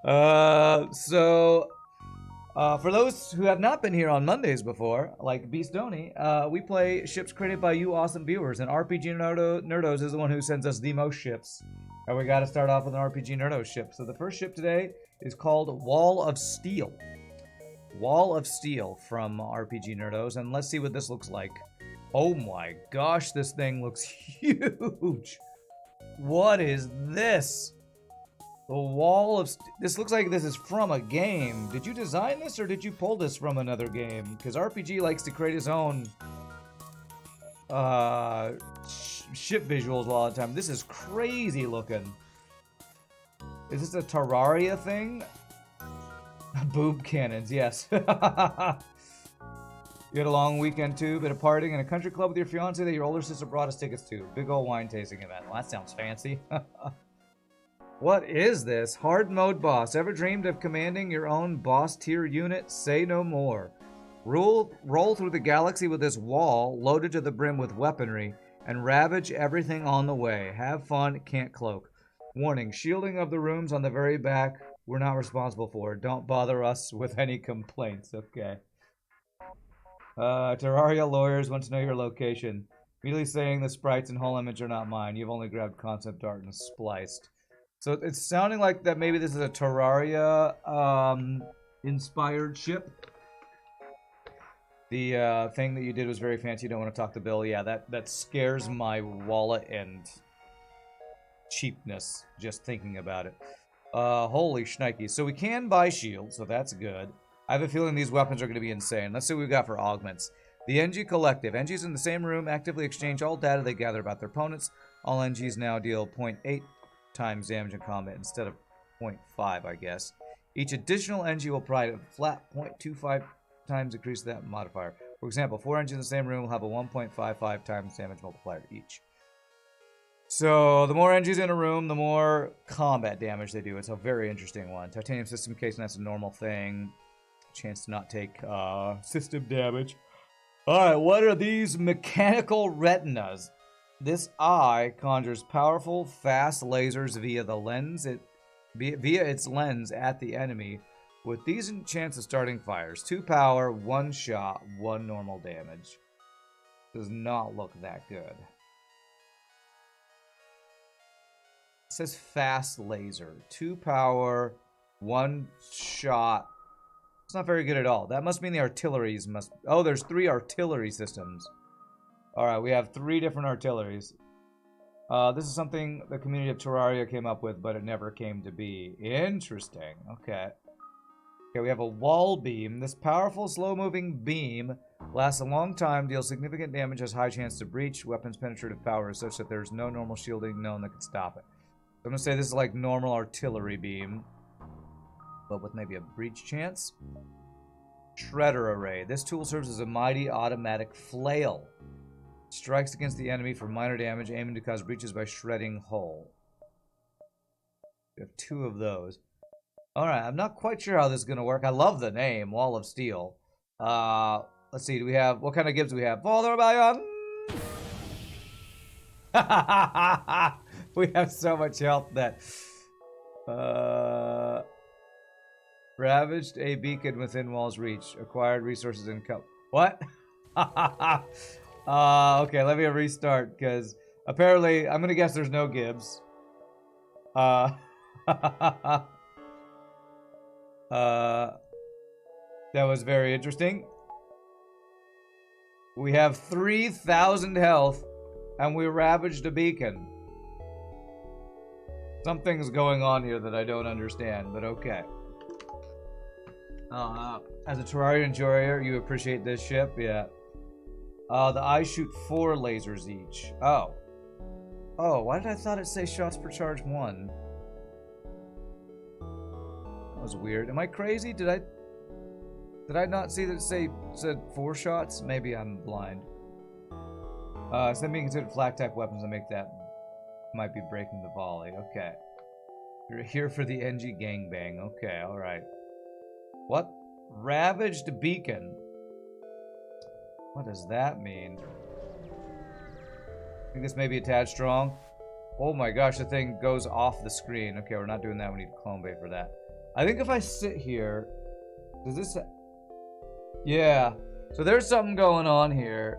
For those who have not been here on Mondays before, like Beastoni, we play ships created by you awesome viewers, and RPGNerdos is the one who sends us the most ships. And we gotta start off with an RPGNerdos ship. So the first ship today is called Wall of Steel. Wall of Steel from RPGNerdos, and let's see what this looks like. Oh my gosh, this thing looks huge! What is this? The Wall of this looks like this is from a game. Did you design this or did you pull this from another game? Because RPG likes to create his own ship visuals all the time. This is crazy looking. Is this a Terraria thing? Boob cannons, yes. You had a long weekend too, bit of partying in a country club with your fiance that your older sister brought us tickets to. Big old wine tasting event. Well, that sounds fancy. What is this? Hard mode boss. Ever dreamed of commanding your own boss tier unit? Say no more. Roll through the galaxy with this wall loaded to the brim with weaponry and ravage everything on the way. Have fun, can't cloak. Warning, shielding of the rooms on the very back we're not responsible for. Don't bother us with any complaints. Okay. Terraria lawyers want to know your location. Immediately saying the sprites and whole image are not mine. You've only grabbed concept art and spliced. So it's sounding like that maybe this is a Terraria inspired ship. The thing that you did was very fancy. You don't want to talk to Bill. Yeah, that scares my wallet and cheapness just thinking about it. Holy shnikes. So we can buy shields, so that's good. I have a feeling these weapons are going to be insane. Let's see what we've got for augments. The NG Collective. NGs in the same room actively exchange all data they gather about their opponents. All NGs now deal 0.8 times damage in combat instead of 0.5, I guess. Each additional NG will provide a flat 0.25 times increase to that modifier. For example, 4 NGs in the same room will have a 1.55 times damage multiplier each. So the more NGs in a room, the more combat damage they do. It's a very interesting one. Titanium system case, and that's a normal thing. Chance to not take system damage. Alright, what are these mechanical retinas? This eye conjures powerful, fast lasers via its lens at the enemy, with decent chance of starting fires. 2 power, 1 shot, 1 normal damage. Does not look that good. It says fast laser. 2 power, 1 shot. It's not very good at all. That must mean the artilleries must... Oh, there's 3 artillery systems. Alright, we have 3 different artilleries. This is something the community of Terraria came up with, but it never came to be. Interesting. Okay. Okay, we have a wall beam. This powerful, slow-moving beam lasts a long time, deals significant damage, has high chance to breach. Weapon's penetrative power is such that there's no normal shielding known that can stop it. So I'm going to say this is like normal artillery beam, but with maybe a breach chance. Shredder Array. This tool serves as a mighty automatic flail. Strikes against the enemy for minor damage, aiming to cause breaches by shredding hull. We have 2 of those. Alright, I'm not quite sure how this is going to work. I love the name, Wall of Steel. Let's see, do we have... What kind of gives do we have? Father Rebellion! We have so much health that... Ravaged a beacon within Wall's reach. Acquired resources in What? Okay, let me restart, because apparently, I'm gonna guess there's no Gibbs. That was very interesting. We have 3,000 health, and we ravaged a beacon. Something's going on here that I don't understand, but okay. As a Terraria enjoyer, you appreciate this ship? Yeah. The eyes shoot 4 lasers each. Oh. Oh, why did I thought it say shots per charge 1? That was weird. Am I crazy? Did I not see that it said 4 shots? Maybe I'm blind. So them being considered flak type weapons to make that might be breaking the volley. Okay. You're here for the NG gangbang. Okay, alright. What? Ravaged beacon. What does that mean? I think this may be a tad strong. Oh my gosh, the thing goes off the screen. Okay, we're not doing that. We need clone bait for that. I think if I sit here, does this... Yeah. So there's something going on here.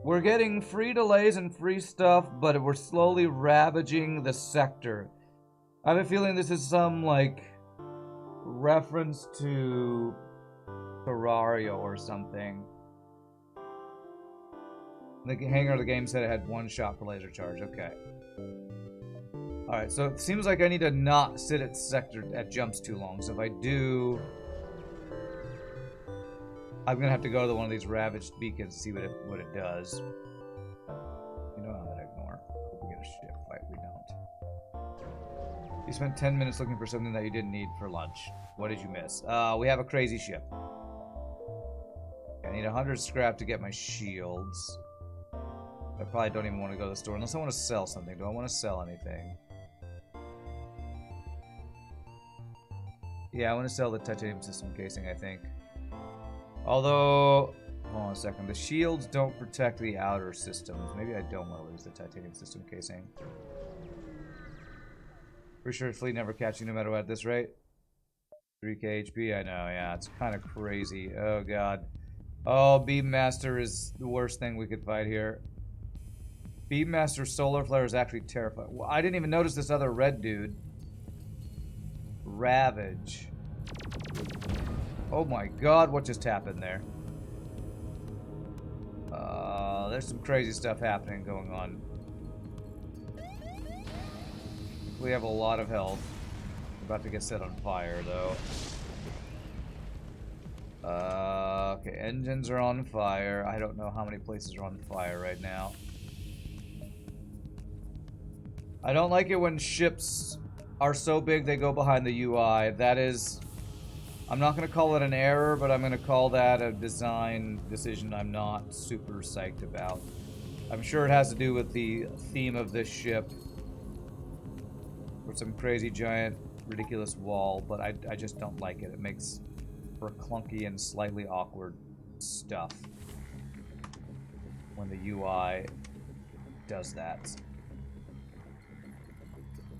We're getting free delays and free stuff, but we're slowly ravaging the sector. I have a feeling this is some, like, reference to Terraria or something. The hangar of the game said it had 1 shot per laser charge. Okay. Alright, so it seems like I need to not sit at sector at jumps too long. So if I do, I'm gonna have to go to one of these ravaged beacons to see what it does. You know I'm gonna ignore. Hope we get a ship fight. We don't. You spent 10 minutes looking for something that you didn't need for lunch. What did you miss? We have a crazy ship. I need 100 scrap to get my shields. I probably don't even want to go to the store unless I want to sell something. Do I want to sell anything? Yeah, I want to sell the titanium system casing, I think. Although, hold on a second. The shields don't protect the outer systems. Maybe I don't want to lose the titanium system casing. Pretty sure fleet never catching no matter what at this rate. 3k HP, I know, yeah, it's kind of crazy. Oh god. Oh, Beammaster is the worst thing we could fight here. Beammaster Solar Flare is actually terrifying. Well, I didn't even notice this other red dude. Ravage. Oh my god, what just happened there? There's some crazy stuff happening going on. We have a lot of health. We're about to get set on fire, though. Okay, engines are on fire. I don't know how many places are on fire right now. I don't like it when ships are so big they go behind the UI. That is... I'm not going to call it an error, but I'm going to call that a design decision I'm not super psyched about. I'm sure it has to do with the theme of this ship. With some crazy, giant, ridiculous wall, but I just don't like it. It makes for clunky and slightly awkward stuff when the UI does that.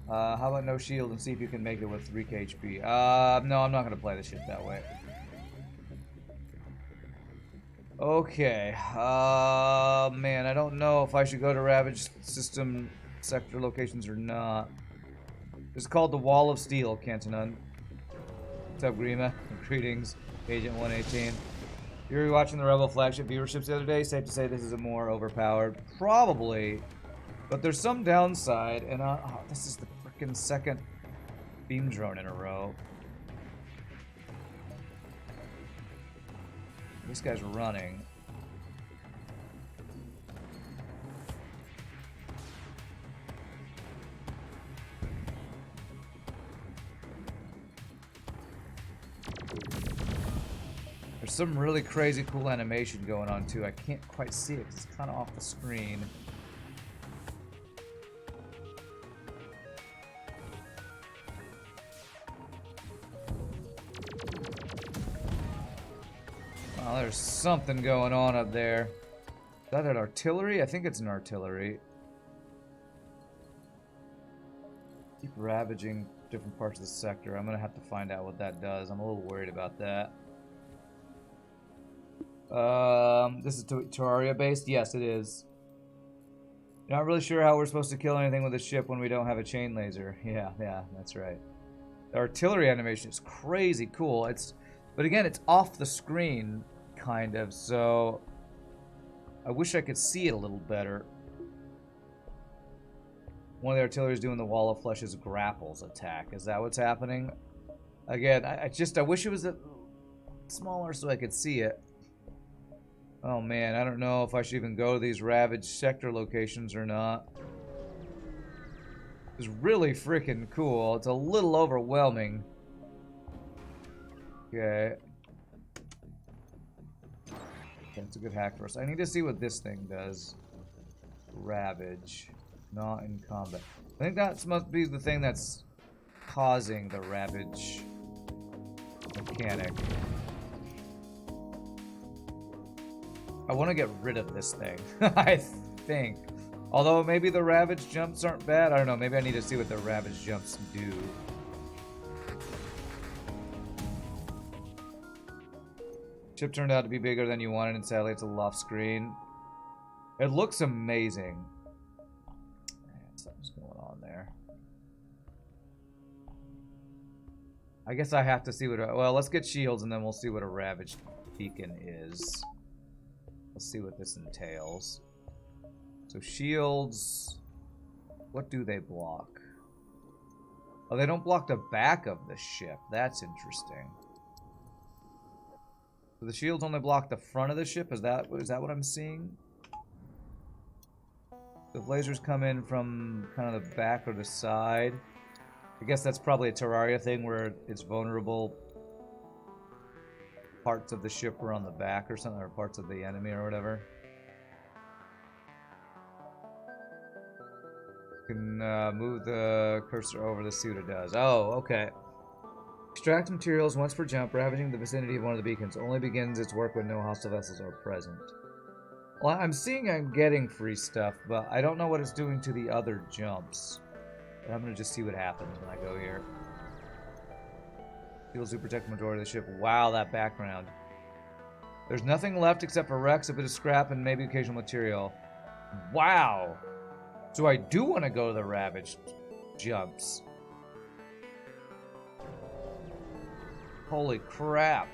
How about no shield and see if you can make it with 3k HP? No, I'm not going to play the ship that way. Okay. Man, I don't know if I should go to Ravaged System sector locations or not. It's called the Wall of Steel, Cantonon. What's up, Grima? Greetings, Agent 118. You were watching the Rebel flagship viewerships the other day. Safe to say this is a more overpowered. Probably. But there's some downside, and oh, this is the freaking second beam drone in a row. This guy's running. There's some really crazy cool animation going on too. I can't quite see it because it's kind of off the screen. Oh, there's something going on up there. Is that an artillery? I think it's an artillery. Keep ravaging different parts of the sector. I'm gonna have to find out what that does. I'm a little worried about that. This is Terraria based? Yes, it is. Not really sure how we're supposed to kill anything with a ship when we don't have a chain laser. Yeah, that's right. The artillery animation is crazy cool. But again, it's off the screen, kind of, so I wish I could see it a little better. One of the artillery is doing the Wall of Flesh's grapples attack. Is that what's happening? Again, I wish it was smaller so I could see it. Oh man, I don't know if I should even go to these ravaged sector locations or not. It's really freaking cool. It's a little overwhelming. Okay. That's a good hack for us. I need to see what this thing does. Ravage. Not in combat. I think that must be the thing that's causing the ravage mechanic. I want to get rid of this thing. I think. Although maybe the ravage jumps aren't bad. I don't know. Maybe I need to see what the ravage jumps do. Ship turned out to be bigger than you wanted, and sadly it's a loft screen. It looks amazing. Man, something's going on there. I guess I have to see what... Well, let's get shields, and then we'll see what a ravaged beacon is. Let's see what this entails. So shields... What do they block? Oh, they don't block the back of the ship. That's interesting. So the shields only block the front of the ship? Is that what I'm seeing? The lasers come in from kind of the back or the side. I guess that's probably a Terraria thing where it's vulnerable. Parts of the ship are on the back or something, or parts of the enemy or whatever. You can move the cursor over to see what it does. Oh, okay. Extract materials once per jump, ravaging the vicinity of one of the beacons. Only begins its work when no hostile vessels are present. Well, I'm seeing I'm getting free stuff, but I don't know what it's doing to the other jumps. But I'm going to just see what happens when I go here. Shields to protect the majority of the ship. Wow, that background. There's nothing left except for wrecks, a bit of scrap, and maybe occasional material. Wow! So I do want to go to the ravaged jumps. Holy crap.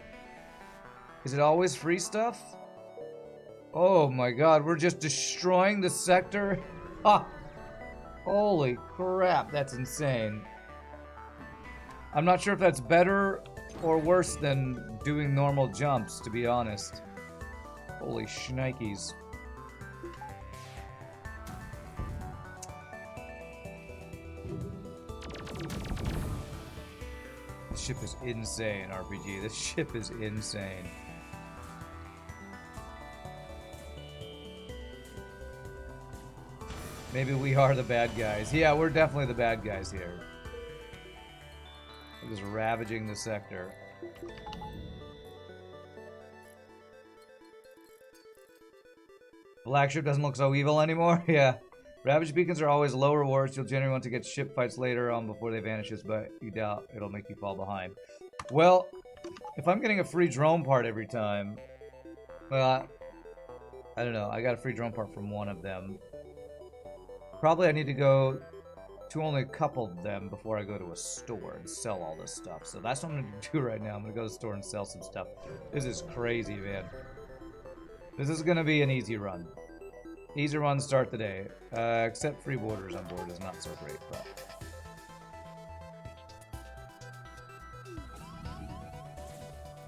Is it always free stuff? Oh my god, we're just destroying the sector? Ha! Holy crap, that's insane. I'm not sure if that's better or worse than doing normal jumps, to be honest. Holy shnikes. This ship is insane, RPG. This ship is insane. Maybe we are the bad guys. Yeah, we're definitely the bad guys here. We're just ravaging the sector. Black ship doesn't look so evil anymore. Yeah. Ravaged beacons are always low rewards. You'll generally want to get ship fights later on before they vanishes, but you doubt it'll make you fall behind. Well, if I'm getting a free drone part every time, well, I don't know. I got a free drone part from one of them. Probably I need to go to only a couple of them before I go to a store and sell all this stuff. So that's what I'm going to do right now. I'm going to go to the store and sell some stuff. This is crazy, man. This is going to be an easy run. Easy run to start the day. Except free borders on board is not so great, but...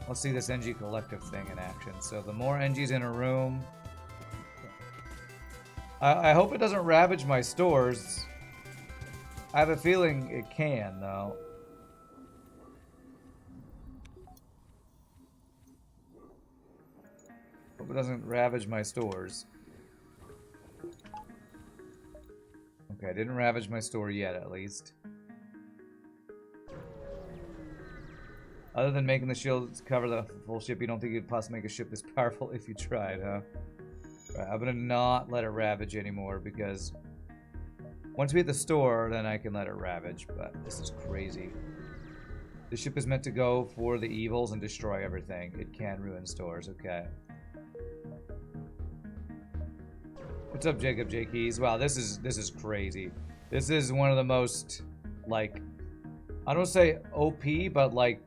Let's see this NG collective thing in action. So the more NGs in a room... I hope it doesn't ravage my stores. I have a feeling it can, though. Hope it doesn't ravage my stores. Okay, I didn't ravage my store yet, at least. Other than making the shields cover the full ship, you don't think you'd possibly make a ship this powerful if you tried, huh? Right, I'm gonna not let it ravage anymore, because once we hit the store, then I can let it ravage, but this is crazy. The ship is meant to go for the evils and destroy everything. It can ruin stores, okay. What's up, Jacob J. Keys? Wow, this is crazy. This is one of the most, like, I don't say OP, but like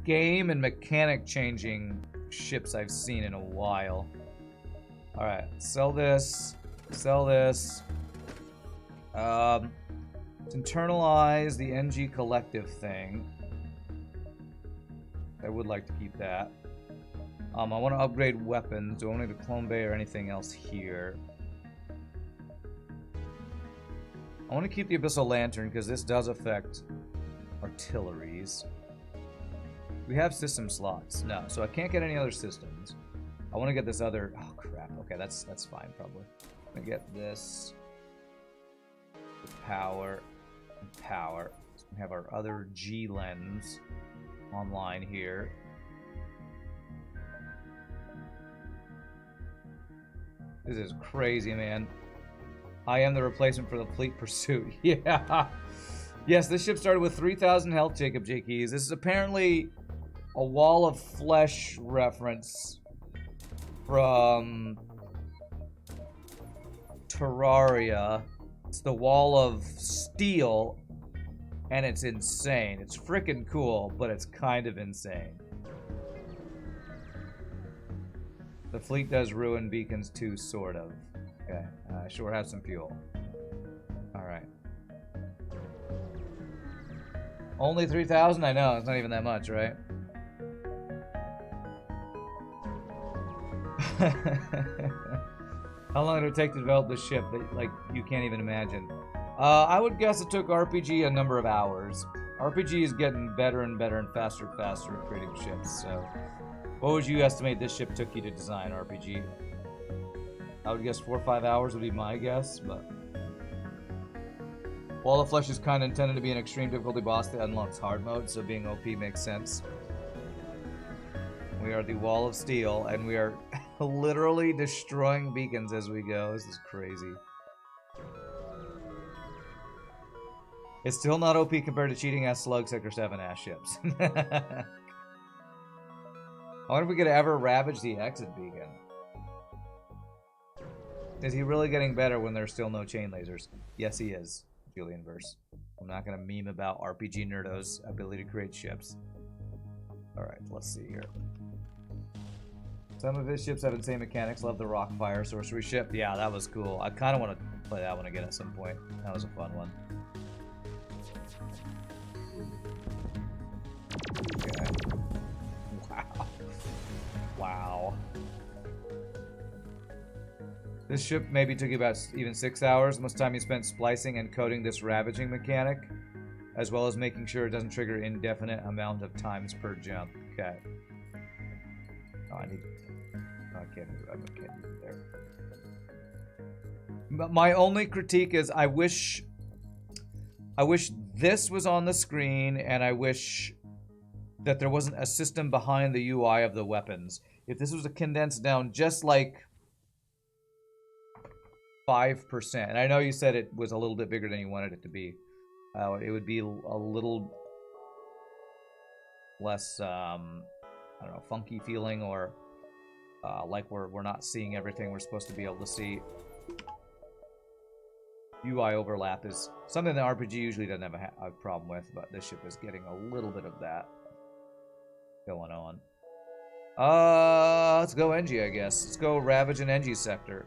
game and mechanic changing ships I've seen in a while. Alright, sell this. Sell this. Let's internalize the NG collective thing. I would like to keep that. I want to upgrade weapons. Do I need a clone bay or anything else here? I want to keep the Abyssal Lantern because this does affect artilleries. We have system slots. No, so I can't get any other systems. I want to get this other... Oh, crap. Okay, that's fine, probably. I'm going to get this. Power. And power. So we have our other G lens online here. This is crazy, man. I am the replacement for the Fleet Pursuit. Yeah. Yes, this ship started with 3,000 health, Jacob J. Keys. This is apparently a wall of flesh reference from Terraria. It's the wall of steel, and it's insane. It's freaking cool, but it's kind of insane. The fleet does ruin beacons too, sort of. Okay, sure have some fuel. Alright. Only 3,000? I know, it's not even that much, right? How long did it take to develop this ship that, like, you can't even imagine? I would guess it took RPG a number of hours. RPG is getting better and better and faster at creating ships, so... What would you estimate this ship took you to design, RPG? I would guess 4 or 5 hours would be my guess, but... Wall of Flesh is kind of intended to be an extreme difficulty boss that unlocks hard mode, so being OP makes sense. We are the Wall of Steel, and we are literally destroying beacons as we go. This is crazy. It's still not OP compared to cheating-ass Slug Sector 7-ass ships. I wonder if we could ever ravage the exit beacon. Is he really getting better when there's still no chain lasers? Yes, he is, Julian Verse. I'm not going to meme about RPGNerdos' ability to create ships. Alright, let's see here. Some of his ships have insane mechanics. Love the rock fire sorcery ship. Yeah, that was cool. I kind of want to play that one again at some point. That was a fun one. Okay. Wow. Wow. This ship maybe took you about even 6 hours. Most time you spent splicing and coding this ravaging mechanic, as well as making sure it doesn't trigger indefinite amount of times per jump. Okay. Oh, I need... Oh, I can't do it there. My only critique is I wish this was on the screen, and I wish that there wasn't a system behind the UI of the weapons. If this was condensed down just like 5%, and I know you said it was a little bit bigger than you wanted it to be, it would be a little less, I don't know, funky feeling, or like we're not seeing everything we're supposed to be able to see. UI overlap is something that RPG usually doesn't have a problem with, but this ship is getting a little bit of that going on. Let's go NG, I guess. Let's go Ravage and NG sector.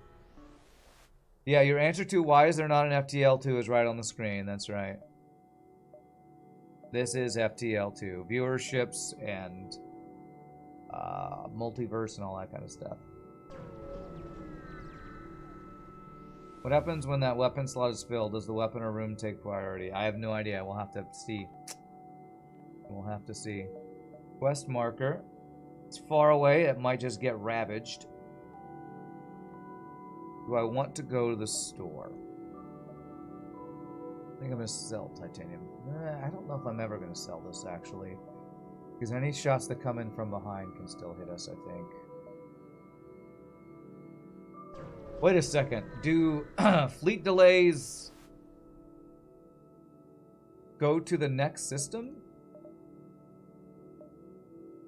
Yeah, your answer to why is there not an FTL2 is right on the screen. That's right. This is FTL2. Viewerships and multiverse and all that kind of stuff. What happens when that weapon slot is filled? Does the weapon or room take priority? I have no idea. We'll have to see. We'll have to see. Quest marker. It's far away. It might just get ravaged. Do I want to go to the store? I think I'm going to sell titanium. I don't know if I'm ever going to sell this, actually. Because any shots that come in from behind can still hit us, I think. Wait a second. Do fleet delays go to the next system?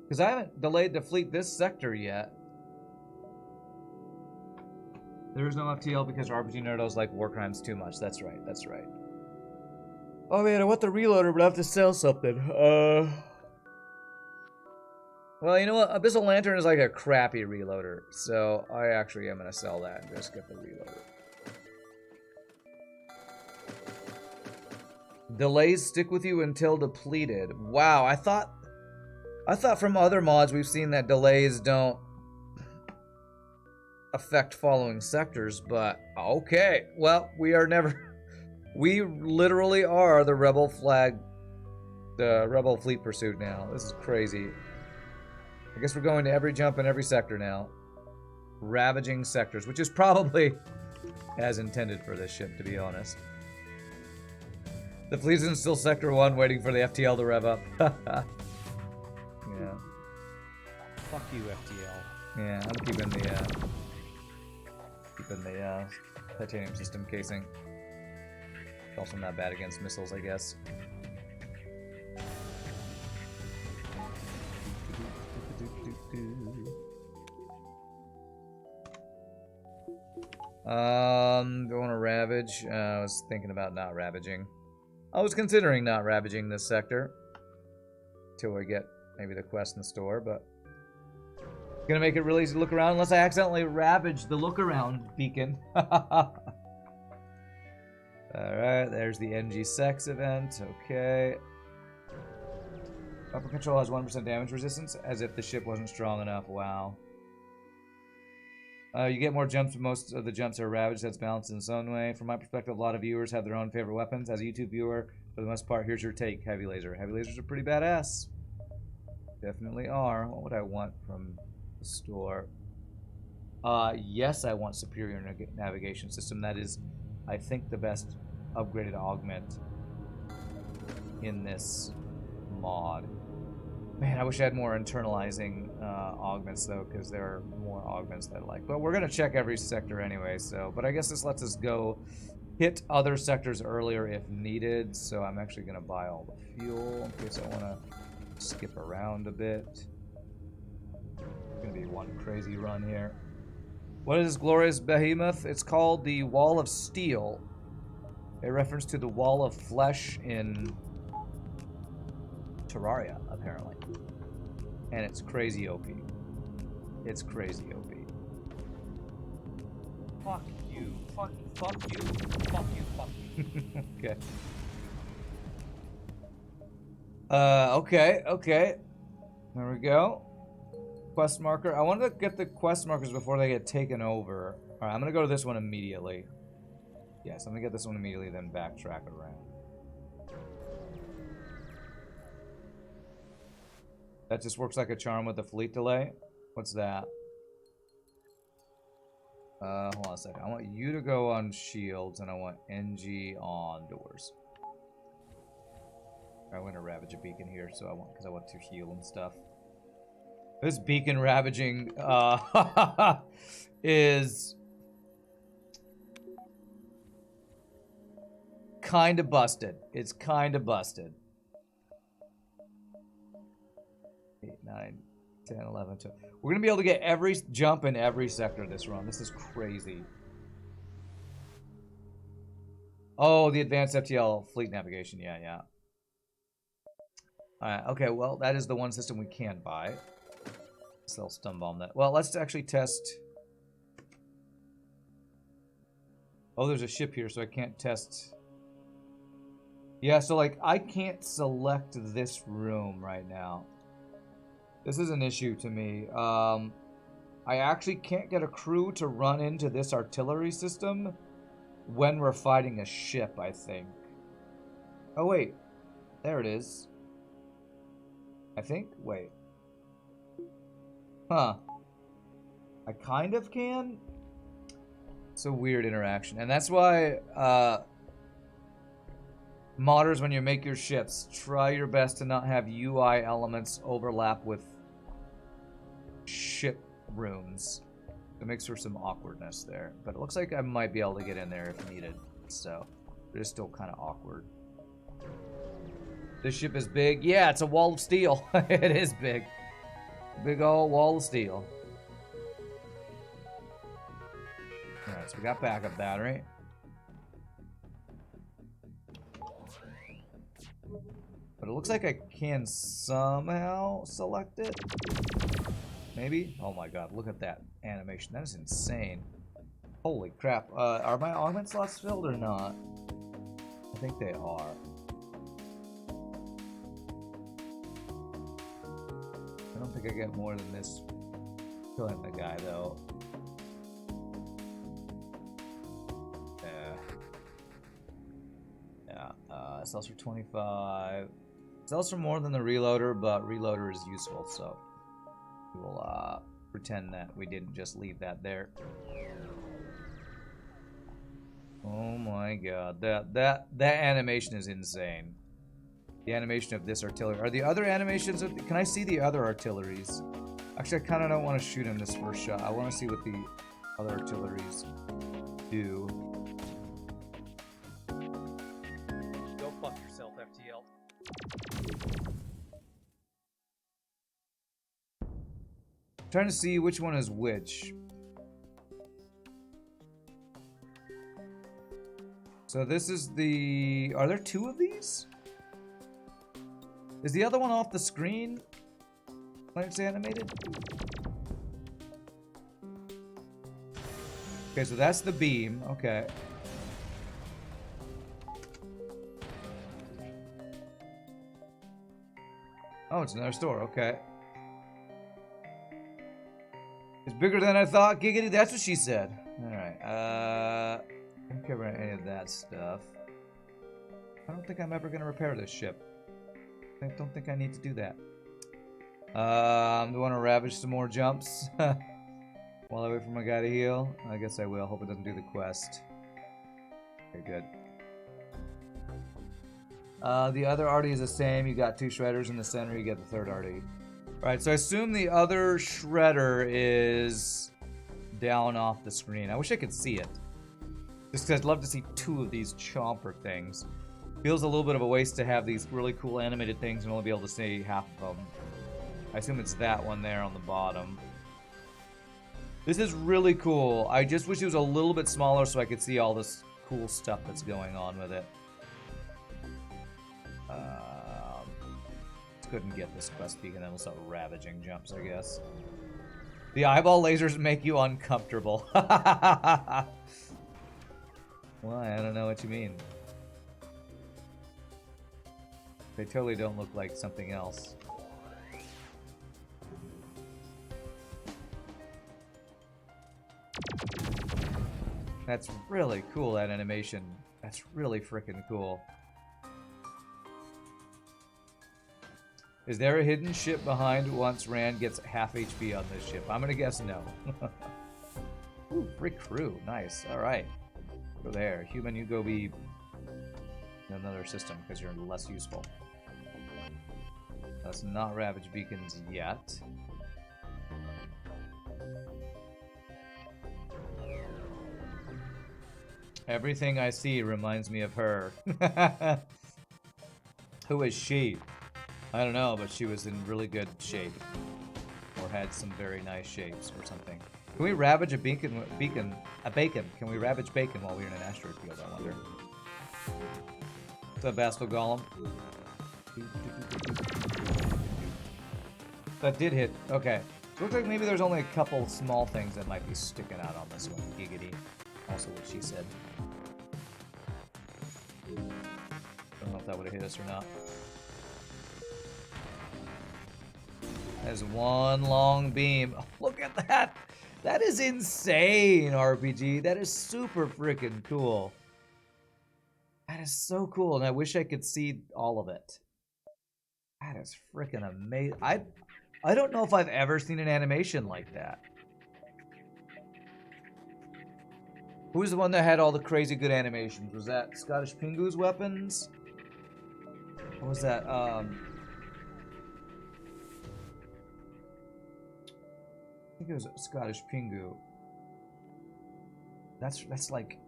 Because I haven't delayed the fleet this sector yet. There is no FTL because RPGNerdos like war crimes too much. That's right, that's right. Oh man, I want the reloader, but I have to sell something. Well, you know what? Abyssal Lantern is like a crappy reloader, so I actually am going to sell that and just get the reloader. Delays stick with you until depleted. Wow, I thought from other mods we've seen that delays don't affect following sectors, but okay. Well, we literally are the rebel flag, the rebel fleet pursuit now. This is crazy. I guess we're going to every jump in every sector now. Ravaging sectors, which is probably as intended for this ship, to be honest. The fleet's in still Sector 1 waiting for the FTL to rev up. Yeah. Fuck you, FTL. Yeah, I'm keeping the titanium system casing. It's also not bad against missiles, I guess. Don't want to ravage. I was thinking about not ravaging. I was considering not ravaging this sector. Till we get maybe the quest in the store, but... Gonna make it really easy to look around unless I accidentally ravage the look around beacon. Alright, there's the NG Sex event. Okay. Upper control has 1% damage resistance, as if the ship wasn't strong enough. Wow. You get more jumps, but most of the jumps are ravaged. That's balanced in its own way. From my perspective, a lot of viewers have their own favorite weapons. As a YouTube viewer, for the most part, here's your take. Heavy laser. Heavy lasers are pretty badass. Definitely are. What would I want from the store? Yes, I want superior navigation system. That is, I think, the best upgraded augment in this mod. Man, I wish I had more internalizing augments, though, because there are more augments that I like. But we're going to check every sector anyway, so... But I guess this lets us go hit other sectors earlier if needed, so I'm actually going to buy all the fuel in case I want to skip around a bit. It's going to be one crazy run here. What is this glorious behemoth? It's called the Wall of Steel. A reference to the Wall of Flesh in Terraria, apparently. And it's crazy OP. It's crazy OP. Fuck you. Fuck you. Fuck you. Fuck you. Fuck you. Okay. Okay. There we go. Quest marker. I wanted to get the quest markers before they get taken over. Alright, I'm gonna go to this one immediately. Yes, I'm gonna get this one immediately, then backtrack around. That just works like a charm with the fleet delay. What's that? Hold on a second. I want you to go on shields, and I want NG on doors. I'm gonna ravage a beacon here, so because I want to heal and stuff. This beacon ravaging is kind of busted. It's kind of busted. 8, 9, 10, 11, 12. We're going to be able to get every jump in every sector this run. This is crazy. Oh, the advanced FTL fleet navigation. Yeah. Alright, okay, well, that is the one system we can buy. So I'll stun bomb that. Well, let's actually test. Oh, there's a ship here, so I can't test. Yeah, so, like, I can't select this room right now. This is an issue to me. I actually can't get a crew to run into this artillery system when we're fighting a ship, I think. Oh, wait. There it is. I think? Wait. Huh. I kind of can? It's a weird interaction. And that's why, modders, when you make your ships, try your best to not have UI elements overlap with ship rooms. It makes for some awkwardness there. But it looks like I might be able to get in there if needed. So, it is still kind of awkward. This ship is big. Yeah, it's a wall of steel. It is big. Big old wall of steel. Alright, so we got backup battery. But it looks like I can somehow select it. Maybe? Oh my god, look at that animation. That is insane. Holy crap. Are my augment slots filled or not? I think they are. I don't think I get more than this killing the guy, though. Yeah. Sells for 25. Sells for more than the reloader, but reloader is useful, so we will pretend that we didn't just leave that there. Oh my god, that animation is insane. The animation of this artillery. Are the other animations? Can I see the other artilleries? Actually, I kind of don't want to shoot him this first shot. I want to see what the other artilleries do. Go fuck yourself, FTL. I'm trying to see which one is which. So this is the... Are there two of these? Is the other one off the screen when it's animated? Okay, so that's the beam. Okay. Oh, it's another store. Okay. It's bigger than I thought. Giggity, that's what she said. Alright. I don't care about any of that stuff. I don't think I'm ever going to repair this ship. I don't think I need to do that. Do I want to ravage some more jumps? While I wait for my guy to heal? I guess I will. Hope it doesn't do the quest. Okay, good. The other arty is the same. You got 2 shredders in the center. You get the third arty. Alright, so I assume the other shredder is down off the screen. I wish I could see it. Just because I'd love to see 2 of these chomper things. Feels a little bit of a waste to have these really cool animated things and only be able to see half of them. I assume it's that one there on the bottom. This is really cool. I just wish it was a little bit smaller so I could see all this cool stuff that's going on with it. Couldn't get this quest peak and then we'll start ravaging jumps, I guess. The eyeball lasers make you uncomfortable. Well, I don't know what you mean. They totally don't look like something else. That's really cool, that animation. That's really freaking cool. Is there a hidden ship behind once Rand gets half HP on this ship? I'm gonna guess no. Ooh, brick crew. Nice. Alright. Go there. Human, you go be in another system because you're less useful. Let's not ravage beacons yet. Everything I see reminds me of her. Who is she? I don't know, but she was in really good shape. Or had some very nice shapes or something. Can we ravage a bacon? Can we ravage bacon while we're in an asteroid field, I wonder? What's up, Bastel Golem? That did hit. Okay. Looks like maybe there's only a couple small things that might be sticking out on this one. Giggity. Also what she said. Don't know if that would have hit us or not. There's one long beam. Oh, look at that! That is insane, RPG. That is super freaking cool. That is so cool, and I wish I could see all of it. That is freaking amazing. I don't know if I've ever seen an animation like that. Who was the one that had all the crazy good animations? Was that Scottish Pingu's weapons? Or was that, I think it was Scottish Pingu. That's like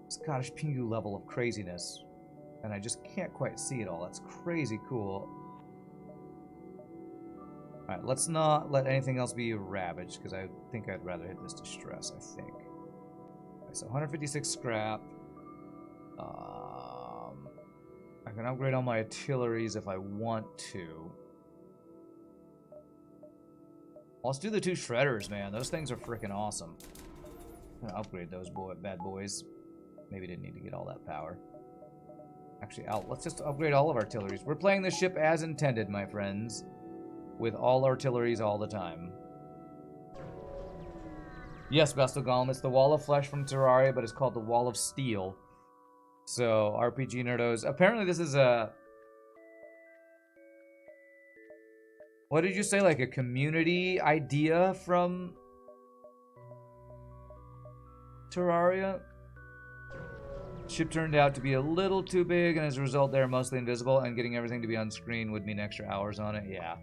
Scottish Pingu level of craziness. And I just can't quite see it all. That's crazy cool. Alright, let's not let anything else be ravaged, because I think I'd rather hit this distress, I think. Okay, so 156 scrap. I can upgrade all my artilleries if I want to. Let's do the 2 shredders, man. Those things are freaking awesome. I'm gonna upgrade those bad boys. Maybe didn't need to get all that power. Actually, let's just upgrade all of our artilleries. We're playing the ship as intended, my friends. With all artilleries all the time. Yes, Bestel Golem, it's the Wall of Flesh from Terraria, but it's called the Wall of Steel. So, RPGNerdos. Apparently this is a... What did you say? Like a community idea from Terraria? Ship turned out to be a little too big, and as a result they're mostly invisible, and getting everything to be on screen would mean extra hours on it. Yeah.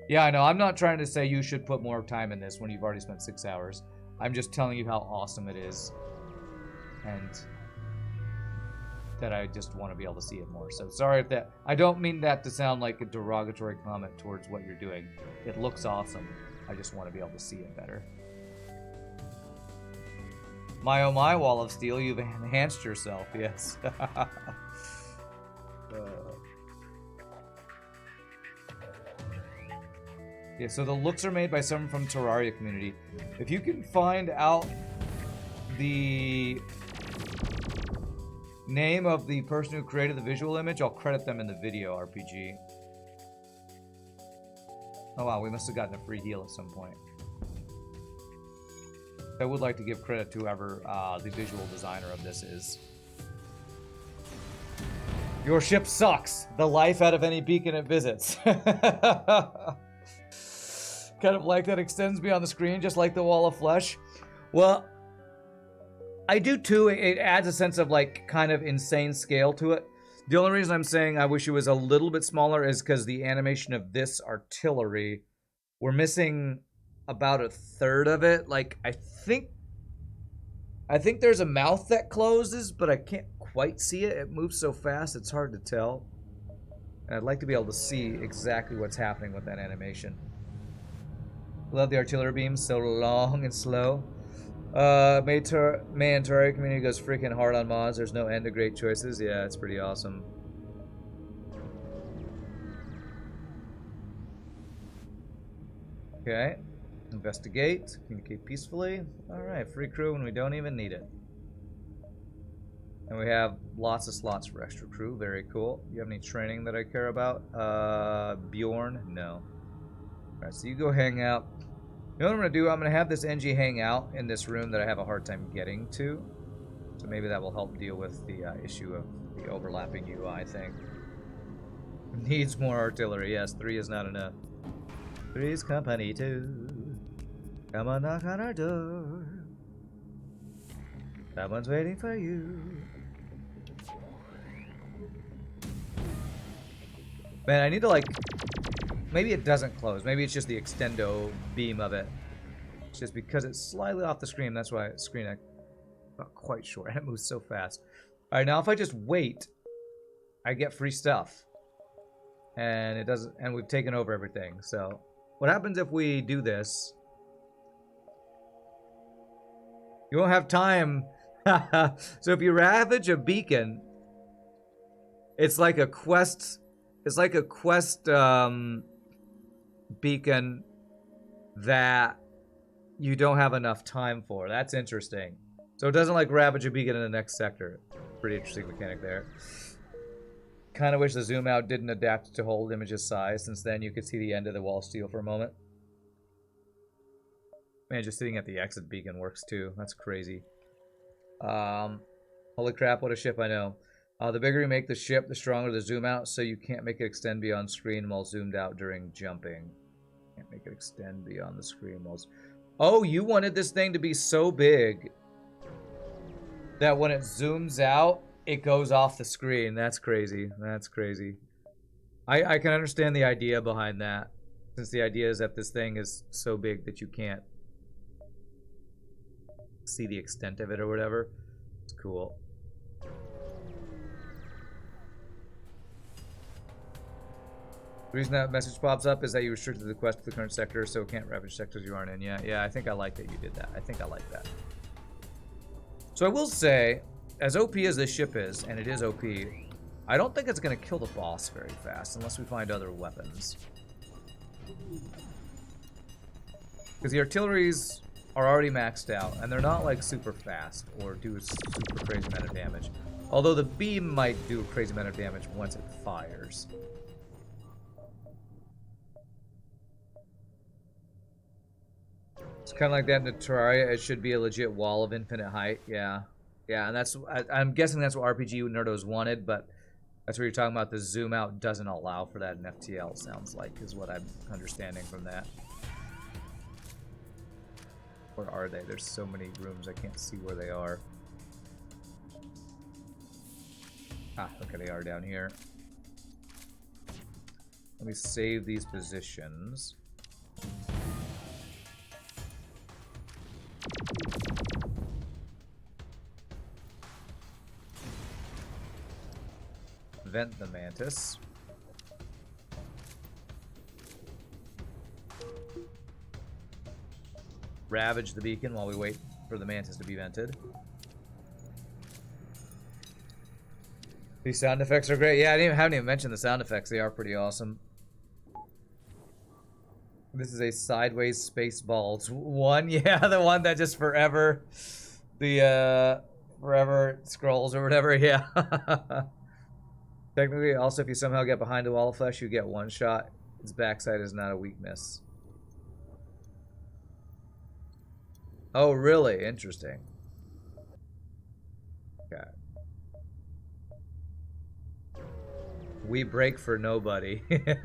Yeah, I know. I'm not trying to say you should put more time in this when you've already spent 6 hours. I'm just telling you how awesome it is. And that I just want to be able to see it more. So sorry if that... I don't mean that to sound like a derogatory comment towards what you're doing. It looks awesome. I just want to be able to see it better. My oh my, Wall of Steel, you've enhanced yourself, yes. Yeah, so the looks are made by someone from Terraria community. If you can find out the name of the person who created the visual image, I'll credit them in the video, RPG. Oh wow, we must have gotten a free heal at some point. I would like to give credit to whoever the visual designer of this is. Your ship sucks. The life out of any beacon it visits. Kind of like that extends beyond the screen, just like the wall of flesh. Well, I do too. It adds a sense of like kind of insane scale to it. The only reason I'm saying I wish it was a little bit smaller is because the animation of this artillery, we're missing about a third of it. Like I think there's a mouth that closes, but I can't quite see it. It moves so fast, it's hard to tell. And I'd like to be able to see exactly what's happening with that animation. Love the artillery beams, so long and slow. Man, Terraria community goes freaking hard on mods. There's no end to great choices. Yeah, it's pretty awesome. Okay. Investigate. Communicate peacefully. Alright, free crew when we don't even need it. And we have lots of slots for extra crew. Very cool. You have any training that I care about? Bjorn? No. Alright, so you go hang out. You know what I'm going to do? I'm going to have this NG hang out in this room that I have a hard time getting to. So maybe that will help deal with the issue of the overlapping UI thing. Needs more artillery. Yes, 3 is not enough. 3's company 2. Come on, knock on our door. Someone's waiting for you. Man, I need to like... Maybe it doesn't close. Maybe it's just the extendo beam of it. It's just because it's slightly off the screen. That's why I'm not quite sure. It moves so fast. All right, now if I just wait, I get free stuff. And it doesn't. And we've taken over everything. So what happens if we do this? You won't have time. So if you ravage a beacon, it's like a quest. It's like a quest beacon that you don't have enough time for. That's interesting. So it doesn't like ravage a beacon in the next sector. Pretty interesting mechanic there. Kind of wish the zoom out didn't adapt to hold image's size, since then you could see the end of the wall steel for a moment. Man, just sitting at the exit beacon works too. That's crazy. Holy crap, what a ship, I know. The bigger you make the ship, the stronger the zoom out, so you can't make it extend beyond screen while zoomed out during jumping. Can't make it extend beyond the screen while... Oh, you wanted this thing to be so big that when it zooms out, it goes off the screen. That's crazy. That's crazy. I can understand the idea behind that, since the idea is that this thing is so big that you can't see the extent of it or whatever. It's cool. The reason that message pops up is that you restricted the quest to the current sector, so it can't ravage sectors you aren't in. Yeah, I think I like that you did that. I think I like that. So I will say, as OP as this ship is, and it is OP, I don't think it's going to kill the boss very fast unless we find other weapons. Because the artilleries are already maxed out, and they're not like super fast or do a super crazy amount of damage. Although the beam might do a crazy amount of damage once it fires. It's kind of like that in the Terraria. It should be a legit wall of infinite height. Yeah, and that's... I'm guessing that's what RPGNerdos wanted, but that's what you're talking about. The zoom out doesn't allow for that in FTL, sounds like, is what I'm understanding from that. Where are they? There's so many rooms, I can't see where they are. Ah, okay, they are down here. Let me save these positions. Vent the mantis. Ravage the beacon while we wait for the mantis to be vented. These sound effects are great. Yeah, haven't even mentioned the sound effects. They are pretty awesome. This is a sideways Spaceballs one. Yeah, the one that just forever, forever scrolls or whatever. Yeah. Technically, also, if you somehow get behind a wall of flesh, you get one shot. Its backside is not a weakness. Oh, really? Interesting. Okay. We break for nobody. Okay.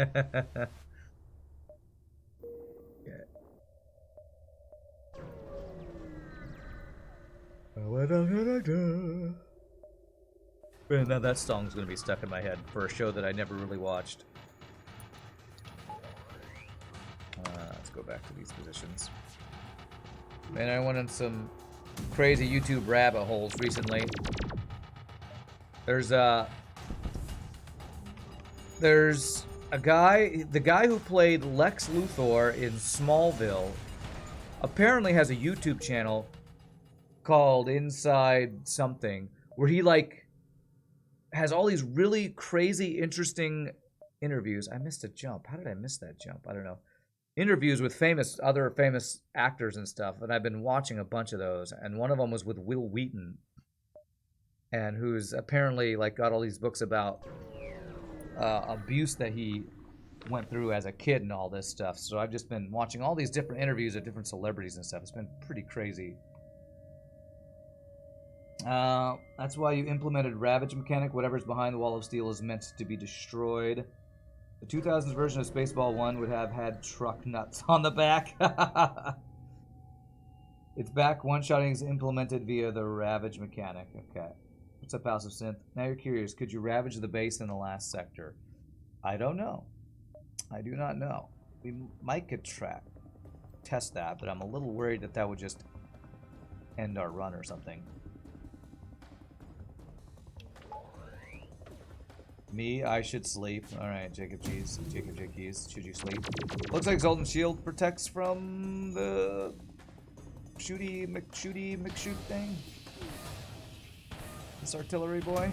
Man, now that song's gonna be stuck in my head for a show that I never really watched. Let's go back to these positions. Man, I went on some crazy YouTube rabbit holes recently. There's a guy, the guy who played Lex Luthor in Smallville, apparently has a YouTube channel called Inside Something, where he like has all these really crazy, interesting interviews. I missed a jump. How did I miss that jump? I don't know. Interviews with other famous actors and stuff, and I've been watching a bunch of those. And one of them was with Will Wheaton, and who's apparently like got all these books about abuse that he went through as a kid and all this stuff. So I've just been watching all these different interviews of different celebrities and stuff. It's been pretty crazy. That's why you implemented Ravage mechanic. Whatever's behind the wall of steel is meant to be destroyed. The 2000s version of Spaceball 1 would have had truck nuts on the back. Its back one-shotting is implemented via the Ravage mechanic. Okay. What's up, House of Synth? Now you're curious. Could you ravage the base in the last sector? I don't know. I do not know. We might get test that, but I'm a little worried that that would just end our run or something. Me, I should sleep. Alright, Jacob G's. Jacob J. Keys, should you sleep? Looks like Zoltan's shield protects from the shooty McShoot thing. This artillery boy.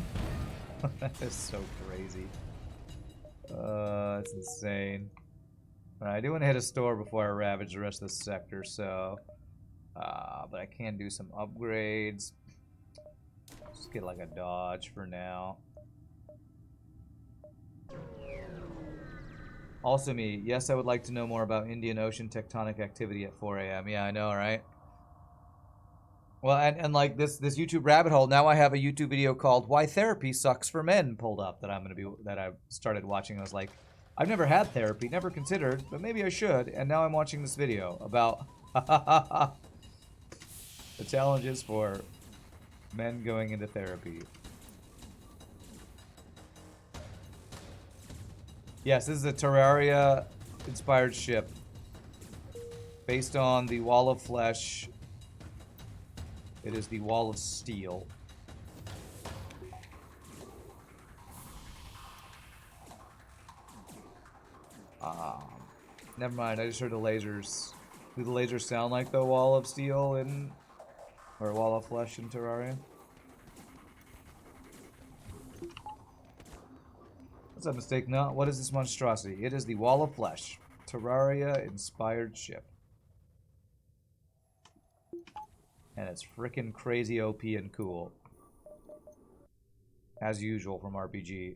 That is so crazy. It's insane. Alright, I do want to hit a store before I ravage the rest of the sector, so but I can do some upgrades. Just get like a dodge for now. Also me, yes, I would like to know more about Indian Ocean tectonic activity at 4 a.m. Yeah, I know, right? Well, and like this YouTube rabbit hole, now I have a YouTube video called "Why Therapy Sucks for Men" pulled up that I started watching. I was like, I've never had therapy, never considered, but maybe I should. And now I'm watching this video about the challenges for men going into therapy. Yes, this is a Terraria inspired ship based on the Wall of Flesh. It is the Wall of Steel. Never mind, I just heard the lasers. Do the lasers sound like the Wall of Steel or Wall of Flesh in Terraria? What's that mistake? No, what is this monstrosity? It is the Wall of Flesh. Terraria inspired ship. And it's freaking crazy OP and cool. As usual from RPG.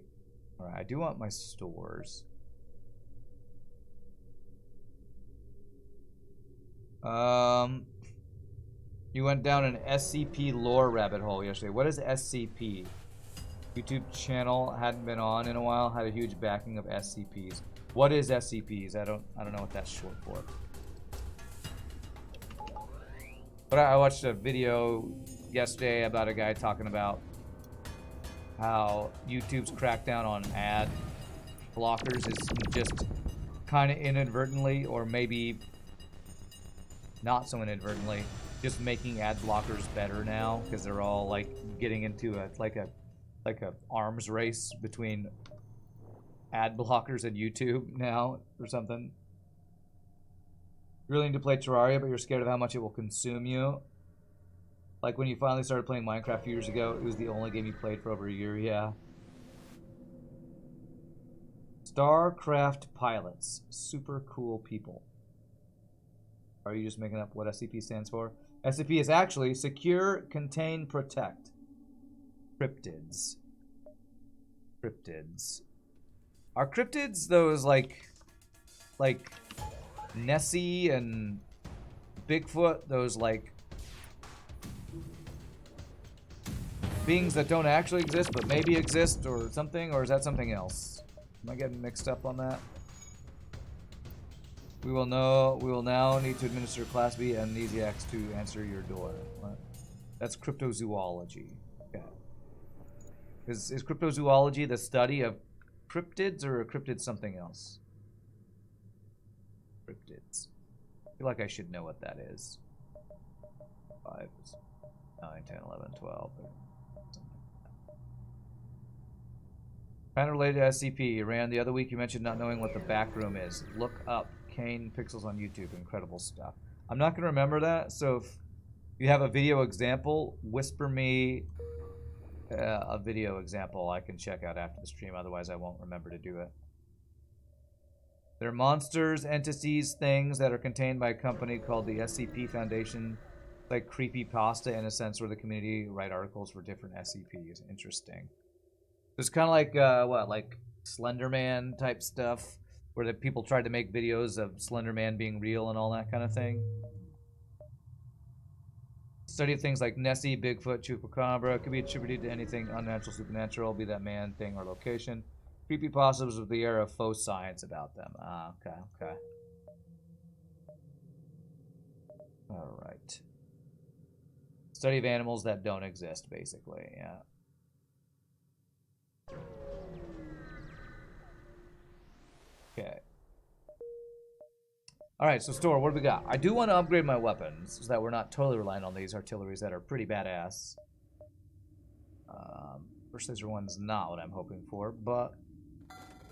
Alright, I do want my stores. You went down an SCP lore rabbit hole yesterday. What is SCP? YouTube channel hadn't been on in a while. Had a huge backing of SCPs. What is SCPs? I don't know what that's short for. But I watched a video yesterday about a guy talking about how YouTube's crackdown on ad blockers is just kind of inadvertently, or maybe not so inadvertently, just making ad blockers better now, because they're all like getting into a arms race between ad blockers and YouTube now or something. You're willing to play Terraria, but you're scared of how much it will consume you. Like when you finally started playing Minecraft a few years ago, it was the only game you played for over a year, yeah. StarCraft pilots. Super cool people. Are you just making up what SCP stands for? SCP is actually Secure, Contain, Protect. Cryptids. Cryptids. Are cryptids those like Nessie and Bigfoot, those like beings that don't actually exist but maybe exist or something, or is that something else? Am I getting mixed up on that? We will now need to administer Class B amnesiacs to answer your door. What? That's cryptozoology. Okay. Is cryptozoology the study of cryptids, or are cryptids something else? Cryptids. I feel like I should know what that is. 5, 9, 10, 11, 12. Kind of related to SCP. Rand, the other week you mentioned not knowing what the back room is. Look up Kane Pixels on YouTube. Incredible stuff. I'm not going to remember that, so if you have a video example, whisper me a video example I can check out after the stream. Otherwise, I won't remember to do it. They're monsters, entities, things that are contained by a company called the SCP Foundation. Like creepypasta in a sense, where the community write articles for different SCPs. Interesting. It's kind of like, like Slender Man type stuff, where the people tried to make videos of Slender Man being real and all that kind of thing. Study of things like Nessie, Bigfoot, Chupacabra could be attributed to anything unnatural, supernatural, be that man, thing, or location. Creepypastas with the air of faux science about them. Ah, okay. Alright. Study of animals that don't exist, basically, yeah. Okay. Alright, so store, what do we got? I do want to upgrade my weapons so that we're not totally reliant on these artilleries that are pretty badass. First laser one's not what I'm hoping for, but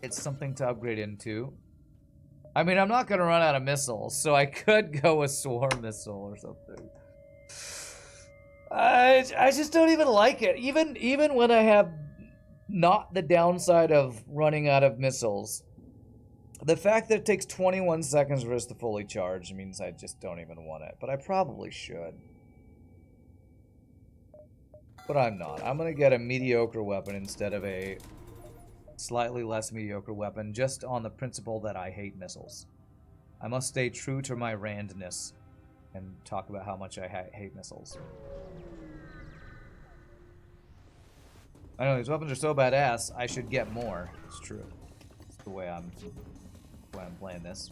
it's something to upgrade into. I mean, I'm not going to run out of missiles, so I could go with swarm missile or something. I just don't even like it. Even when I have not the downside of running out of missiles, the fact that it takes 21 seconds for us to fully charge means I just don't even want it. But I probably should. But I'm not. I'm going to get a mediocre weapon instead of a slightly less mediocre weapon, just on the principle that I hate missiles. I must stay true to my Randness and talk about how much I hate missiles. I know, these weapons are so badass, I should get more. It's true. It's the way I'm playing this.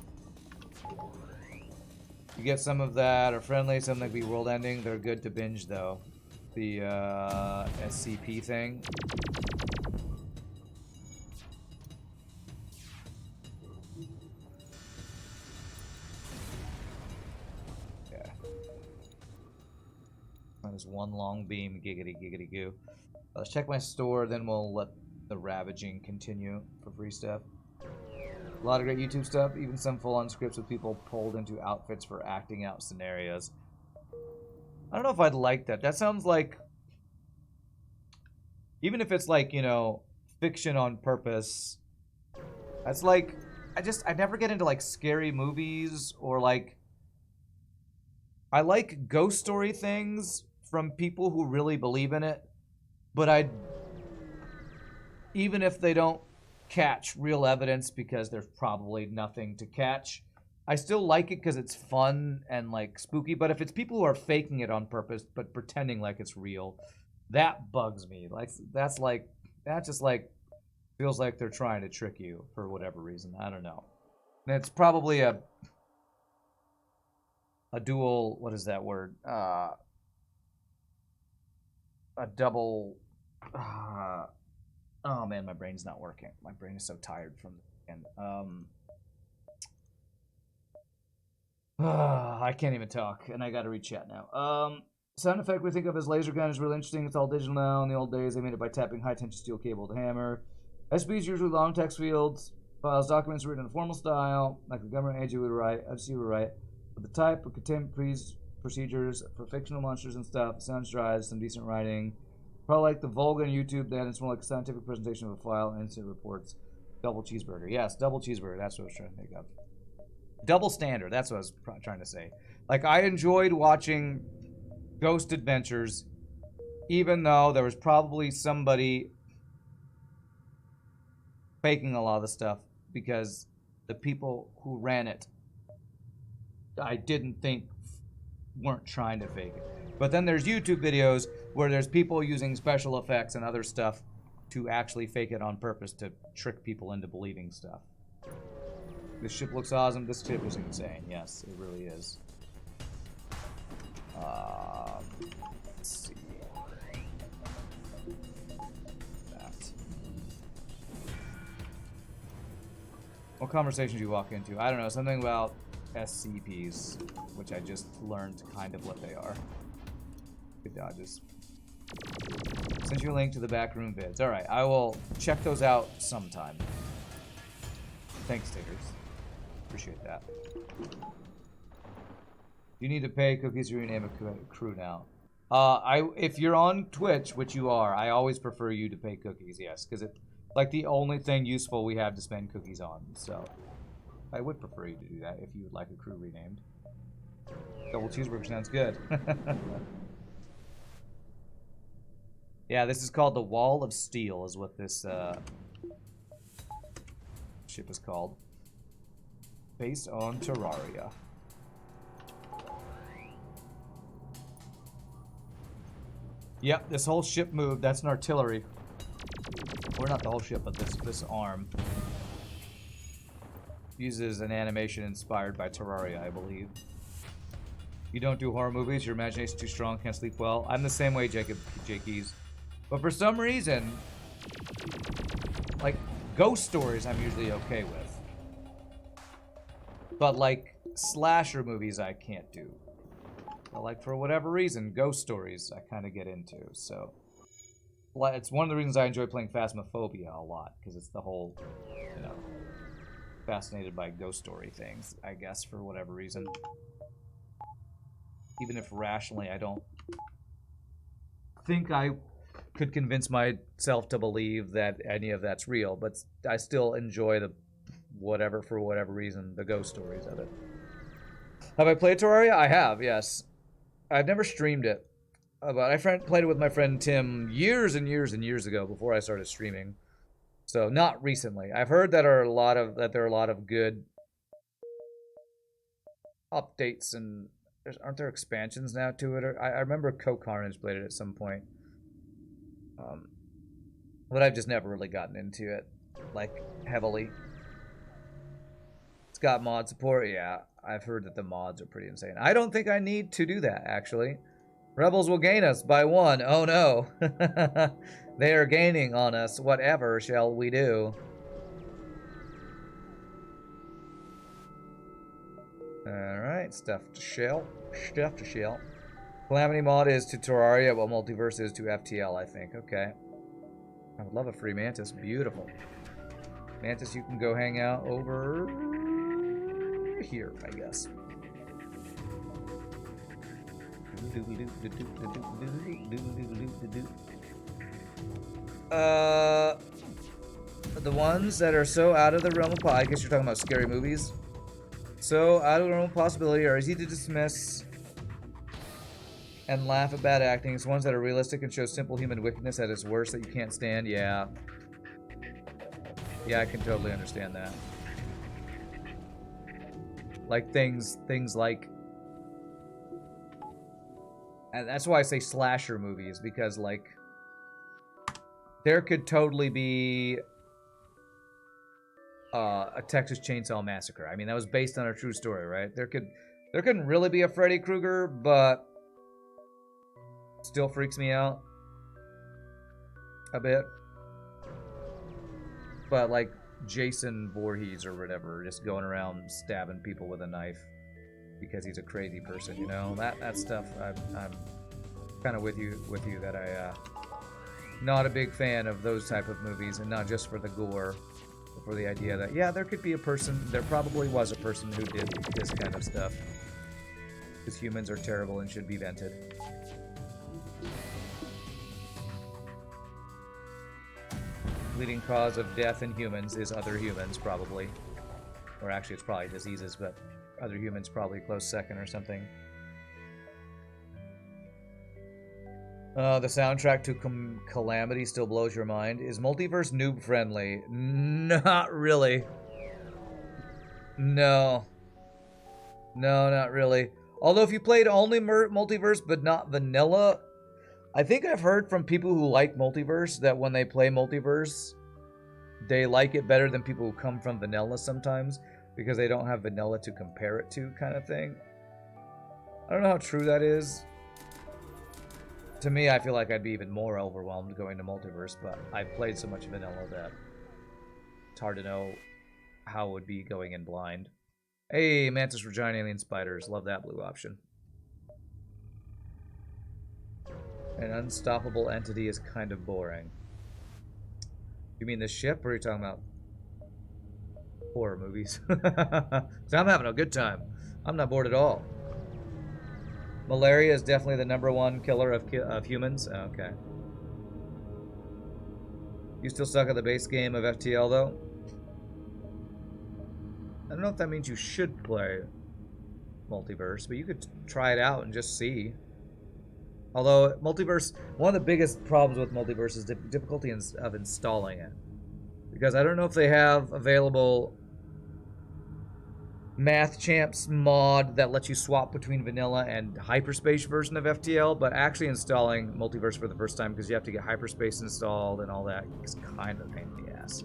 You get some of that, or friendly, something that could be world ending. They're good to binge, though. The SCP thing. Yeah. That is one long beam, giggity giggity goo. Let's check my store, then we'll let the ravaging continue for free stuff. A lot of great YouTube stuff, even some full-on scripts with people pulled into outfits for acting out scenarios. I don't know if I'd like that. That sounds like, even if it's like, you know, fiction on purpose, that's like, I never get into like scary movies, or like, I like ghost story things from people who really believe in it, but even if they don't catch real evidence because there's probably nothing to catch, I still like it because it's fun and like spooky. But if it's people who are faking it on purpose but pretending like it's real, that bugs me. Like that just like feels like they're trying to trick you for whatever reason. I don't know. And it's probably a dual, what is that word? A double. Oh man, my brain's not working. My brain is so tired from the end. I can't even talk, and I gotta read chat now. Sound effect we think of as laser gun is really interesting. It's all digital now. In the old days, they made it by tapping high-tension steel cable with a hammer. SPs usually long text fields. Files, documents written in a formal style, like the government agent would write. FCC would write. But the type of contemporary procedures for fictional monsters and stuff. Sounds dry, some decent writing. Probably like the Volga on YouTube, then it's more like a scientific presentation of a file and instant reports. Double cheeseburger. Yes, double cheeseburger. That's what I was trying to think of. Double standard. That's what I was trying to say. Like, I enjoyed watching Ghost Adventures, even though there was probably somebody faking a lot of the stuff, because the people who ran it, I didn't think weren't trying to fake it. But then there's YouTube videos where there's people using special effects and other stuff to actually fake it on purpose to trick people into believing stuff. This ship looks awesome. This ship is insane. Yes, it really is. Let's see. That. What conversation do you walk into? I don't know. Something about SCPs, which I just learned kind of what they are. Good dodges. Send you a link to the backroom vids. Alright, I will check those out sometime. Thanks, Tiggers. Appreciate that. You need to pay cookies to rename a crew now. If you're on Twitch, which you are, I always prefer you to pay cookies, yes, because it's like the only thing useful we have to spend cookies on, so I would prefer you to do that if you would like a crew renamed. Double cheeseburger sounds good. Yeah, this is called the Wall of Steel, is what this ship is called. Based on Terraria. Yep, this whole ship moved. That's an artillery. Or not the whole ship, but this arm. Uses an animation inspired by Terraria, I believe. You don't do horror movies, your imagination's too strong, can't sleep well. I'm the same way, Jakeys. But for some reason, like, ghost stories I'm usually okay with. But like, slasher movies I can't do. But like, for whatever reason, ghost stories I kind of get into, so. It's one of the reasons I enjoy playing Phasmophobia a lot, because it's the whole, you know, fascinated by ghost story things, I guess, for whatever reason. Even if rationally I don't think I could convince myself to believe that any of that's real, but I still enjoy the whatever, for whatever reason, the ghost stories of it. Have I played Terraria? I have, yes. I've never streamed it. But I played it with my friend Tim years and years and years ago before I started streaming. So not recently. I've heard that there are a lot of good updates, and aren't there expansions now to it? I remember Co-Carnage played it at some point. But I've just never really gotten into it, like, heavily. It's got mod support, yeah. I've heard that the mods are pretty insane. I don't think I need to do that, actually. Rebels will gain us by 1. Oh no. They are gaining on us. Whatever shall we do? Alright, stuff to shell. Stuff to shell. Calamity mod is to Terraria, while Multiverse is to FTL, I think. Okay. I would love a free Mantis. Beautiful. Mantis, you can go hang out over here, I guess. The ones that are so out of the realm of I guess you're talking about scary movies. So out of the realm of possibility are easy to dismiss and laugh at bad acting. It's ones that are realistic and show simple human wickedness at its worst that you can't stand. Yeah. Yeah, I can totally understand that. Like things like, and that's why I say slasher movies, because like there could totally be a Texas Chainsaw Massacre. I mean, that was based on a true story, right? There couldn't really be a Freddy Krueger, but still freaks me out a bit. But like Jason Voorhees or whatever, just going around stabbing people with a knife because he's a crazy person, you know, that stuff. I'm kind of with you that I not a big fan of those type of movies, and not just for the gore, but for the idea that yeah, there could be a person, there probably was a person who did this kind of stuff. Because humans are terrible and should be vented. Leading cause of death in humans is other humans, probably. Or actually, it's probably diseases, but other humans probably close second or something. The soundtrack to Calamity still blows your mind. Is Multiverse noob friendly? Not really. No. No, not really. Although if you played only Multiverse but not Vanilla, I think I've heard from people who like Multiverse that when they play Multiverse, they like it better than people who come from Vanilla sometimes because they don't have Vanilla to compare it to, kind of thing. I don't know how true that is. To me, I feel like I'd be even more overwhelmed going to Multiverse, but I've played so much Vanilla that it's hard to know how it would be going in blind. Hey, Mantis for giant alien spiders. Love that blue option. An unstoppable entity is kind of boring. You mean the ship, or are you talking about horror movies? So I'm having a good time. I'm not bored at all. Malaria is definitely the #1 killer of humans. Okay. You still suck at the base game of FTL, though? I don't know if that means you should play Multiverse, but you could try it out and just see. Although, Multiverse, one of the biggest problems with Multiverse is the difficulty of installing it. Because I don't know if they have available Math Champs mod that lets you swap between vanilla and hyperspace version of FTL, but actually installing Multiverse for the first time because you have to get hyperspace installed and all that is kind of a pain in the ass.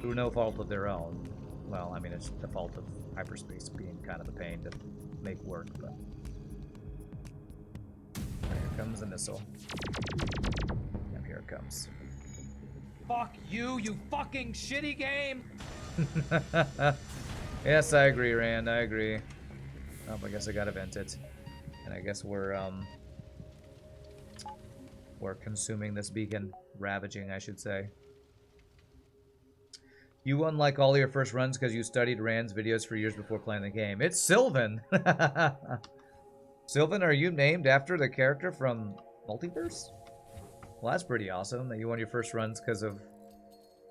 Through no fault of their own. Well, I mean, it's the fault of hyperspace being kind of a pain to make work, but... Here comes the missile. And here it comes. Fuck you, you fucking shitty game! Yes, I agree, Rand. I agree. Oh, I guess I gotta vent it. And I guess we're consuming this beacon. Ravaging, I should say. You won like all your first runs because you studied Rand's videos for years before playing the game. It's Sylvan! Sylvan, are you named after the character from Multiverse? Well, that's pretty awesome that you won your first runs because of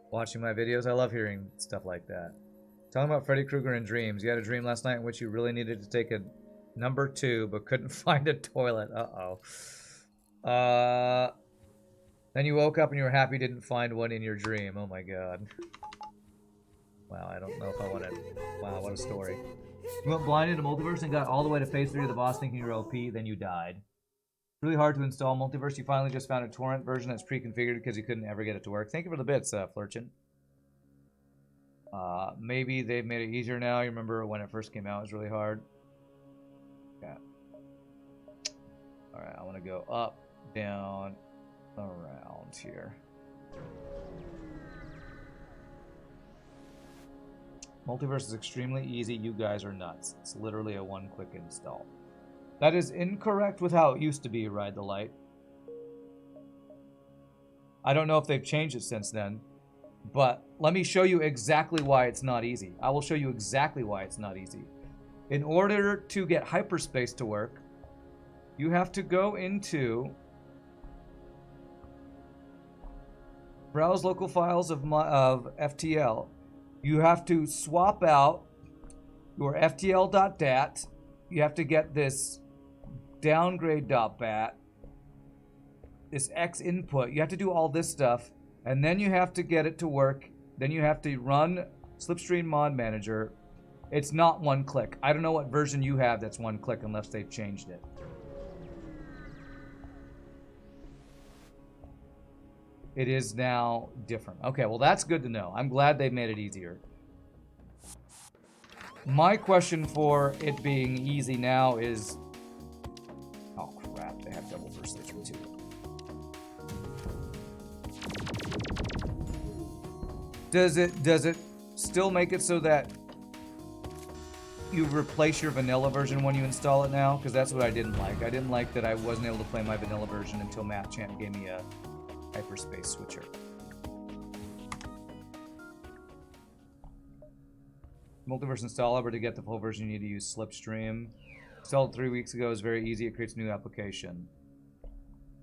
watching my videos. I love hearing stuff like that. Talking about Freddy Krueger and dreams. You had a dream last night in which you really needed to take a #2 but couldn't find a toilet. Then you woke up and you were happy you didn't find one in your dream. Oh my god. Wow, I don't know if I want to... Wow, what a story. You went blind into Multiverse and got all the way to phase 3 of the boss thinking you were OP, then you died. It's really hard to install Multiverse. You finally just found a torrent version that's pre-configured because you couldn't ever get it to work. Thank you for the bits, Flurchin. Maybe they've made it easier now. You remember when it first came out, it was really hard. Yeah. Alright, I want to go up, down, around here. Multiverse is extremely easy. You guys are nuts. It's literally a one-click install. That is incorrect with how it used to be, Ride the Light. I don't know if they've changed it since then, but let me show you exactly why it's not easy. I will show you exactly why it's not easy. In order to get hyperspace to work, you have to go into browse local files of FTL. You have to swap out your FTL.dat. You have to get this downgrade.bat, this X input. You have to do all this stuff, and then you have to get it to work. Then you have to run Slipstream Mod Manager. It's not one click. I don't know what version you have that's one click unless they've changed it. It is now different. Okay, well that's good to know. I'm glad they've made it easier. My question for it being easy now is... Oh crap, they have double precision too. Does it still make it so that you replace your vanilla version when you install it now? Because that's what I didn't like. I didn't like that I wasn't able to play my vanilla version until MathChamp gave me a hyperspace switcher. Multiverse installer, but to get the full version you need to use Slipstream. Installed 3 weeks ago. Is very easy. It creates a new application.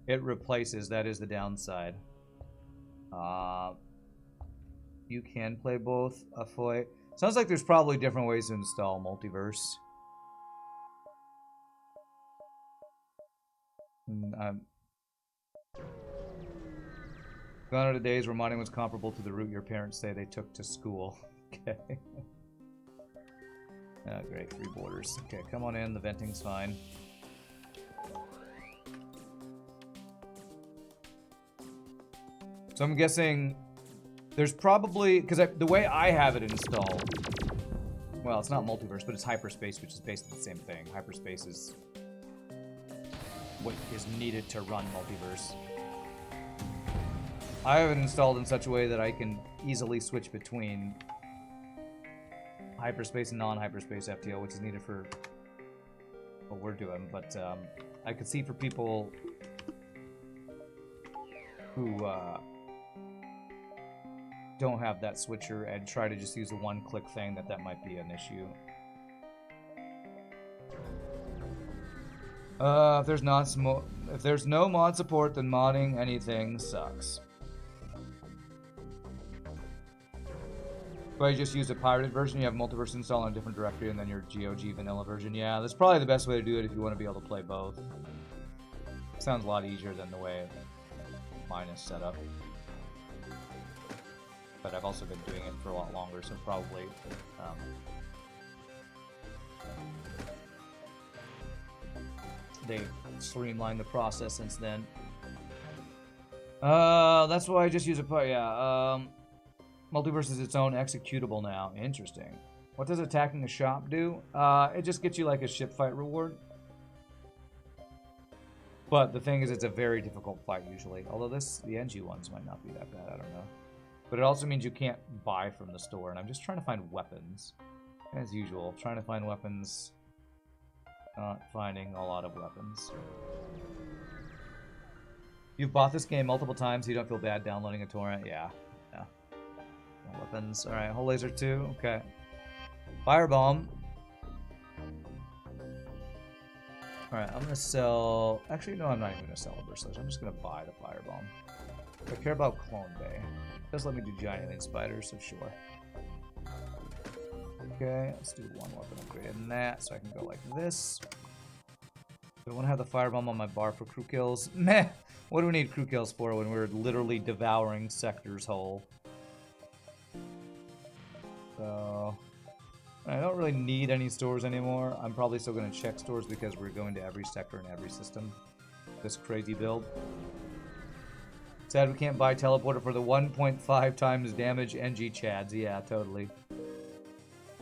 It replaces. That is the downside. You can play both. Afoy. Sounds like there's probably different ways to install Multiverse. Gone are the days where modding was comparable to the route your parents say they took to school. Okay. Oh, great. 3 borders. Okay, come on in. The venting's fine. So I'm guessing there's probably... Because the way I have it installed... Well, it's not Multiverse, but it's Hyperspace, which is basically the same thing. Hyperspace is what is needed to run Multiverse. I have it installed in such a way that I can easily switch between Hyperspace and non-Hyperspace FTL, which is needed for what we're doing. But I could see for people who don't have that switcher and try to just use a one-click thing, that might be an issue. If there's no mod support, then modding anything sucks. If I just use a pirated version, you have Multiverse installed on a different directory, and then your GOG vanilla version. Yeah, that's probably the best way to do it if you want to be able to play both. Sounds a lot easier than the way mine is set up. But I've also been doing it for a lot longer, so probably they streamlined the process since then. That's why I just use Multiverse is its own executable now. Interesting. What does attacking a shop do? It just gets you like a ship fight reward. But the thing is, it's a very difficult fight usually. Although the NG ones might not be that bad, I don't know. But it also means you can't buy from the store, and I'm just trying to find weapons. As usual, trying to find weapons. Not finding a lot of weapons. You've bought this game multiple times, so you don't feel bad downloading a torrent? Yeah. Yeah. No weapons. Alright, Hull Laser 2. Okay. Firebomb. Alright, I'm gonna sell... Actually, no, I'm not even gonna sell a Burst Sledge. I'm just gonna buy the Firebomb. I care about Clone Bay. It does let me do giant alien spiders, so sure. Okay, let's do one weapon upgrade in that, so I can go like this. Do I want to have the Firebomb on my bar for crew kills? Meh! What do we need crew kills for when we're literally devouring sectors whole? So... I don't really need any stores anymore. I'm probably still going to check stores because we're going to every sector and every system. This crazy build. Sad we can't buy teleporter for the 1.5 times damage NG chads. Yeah, totally.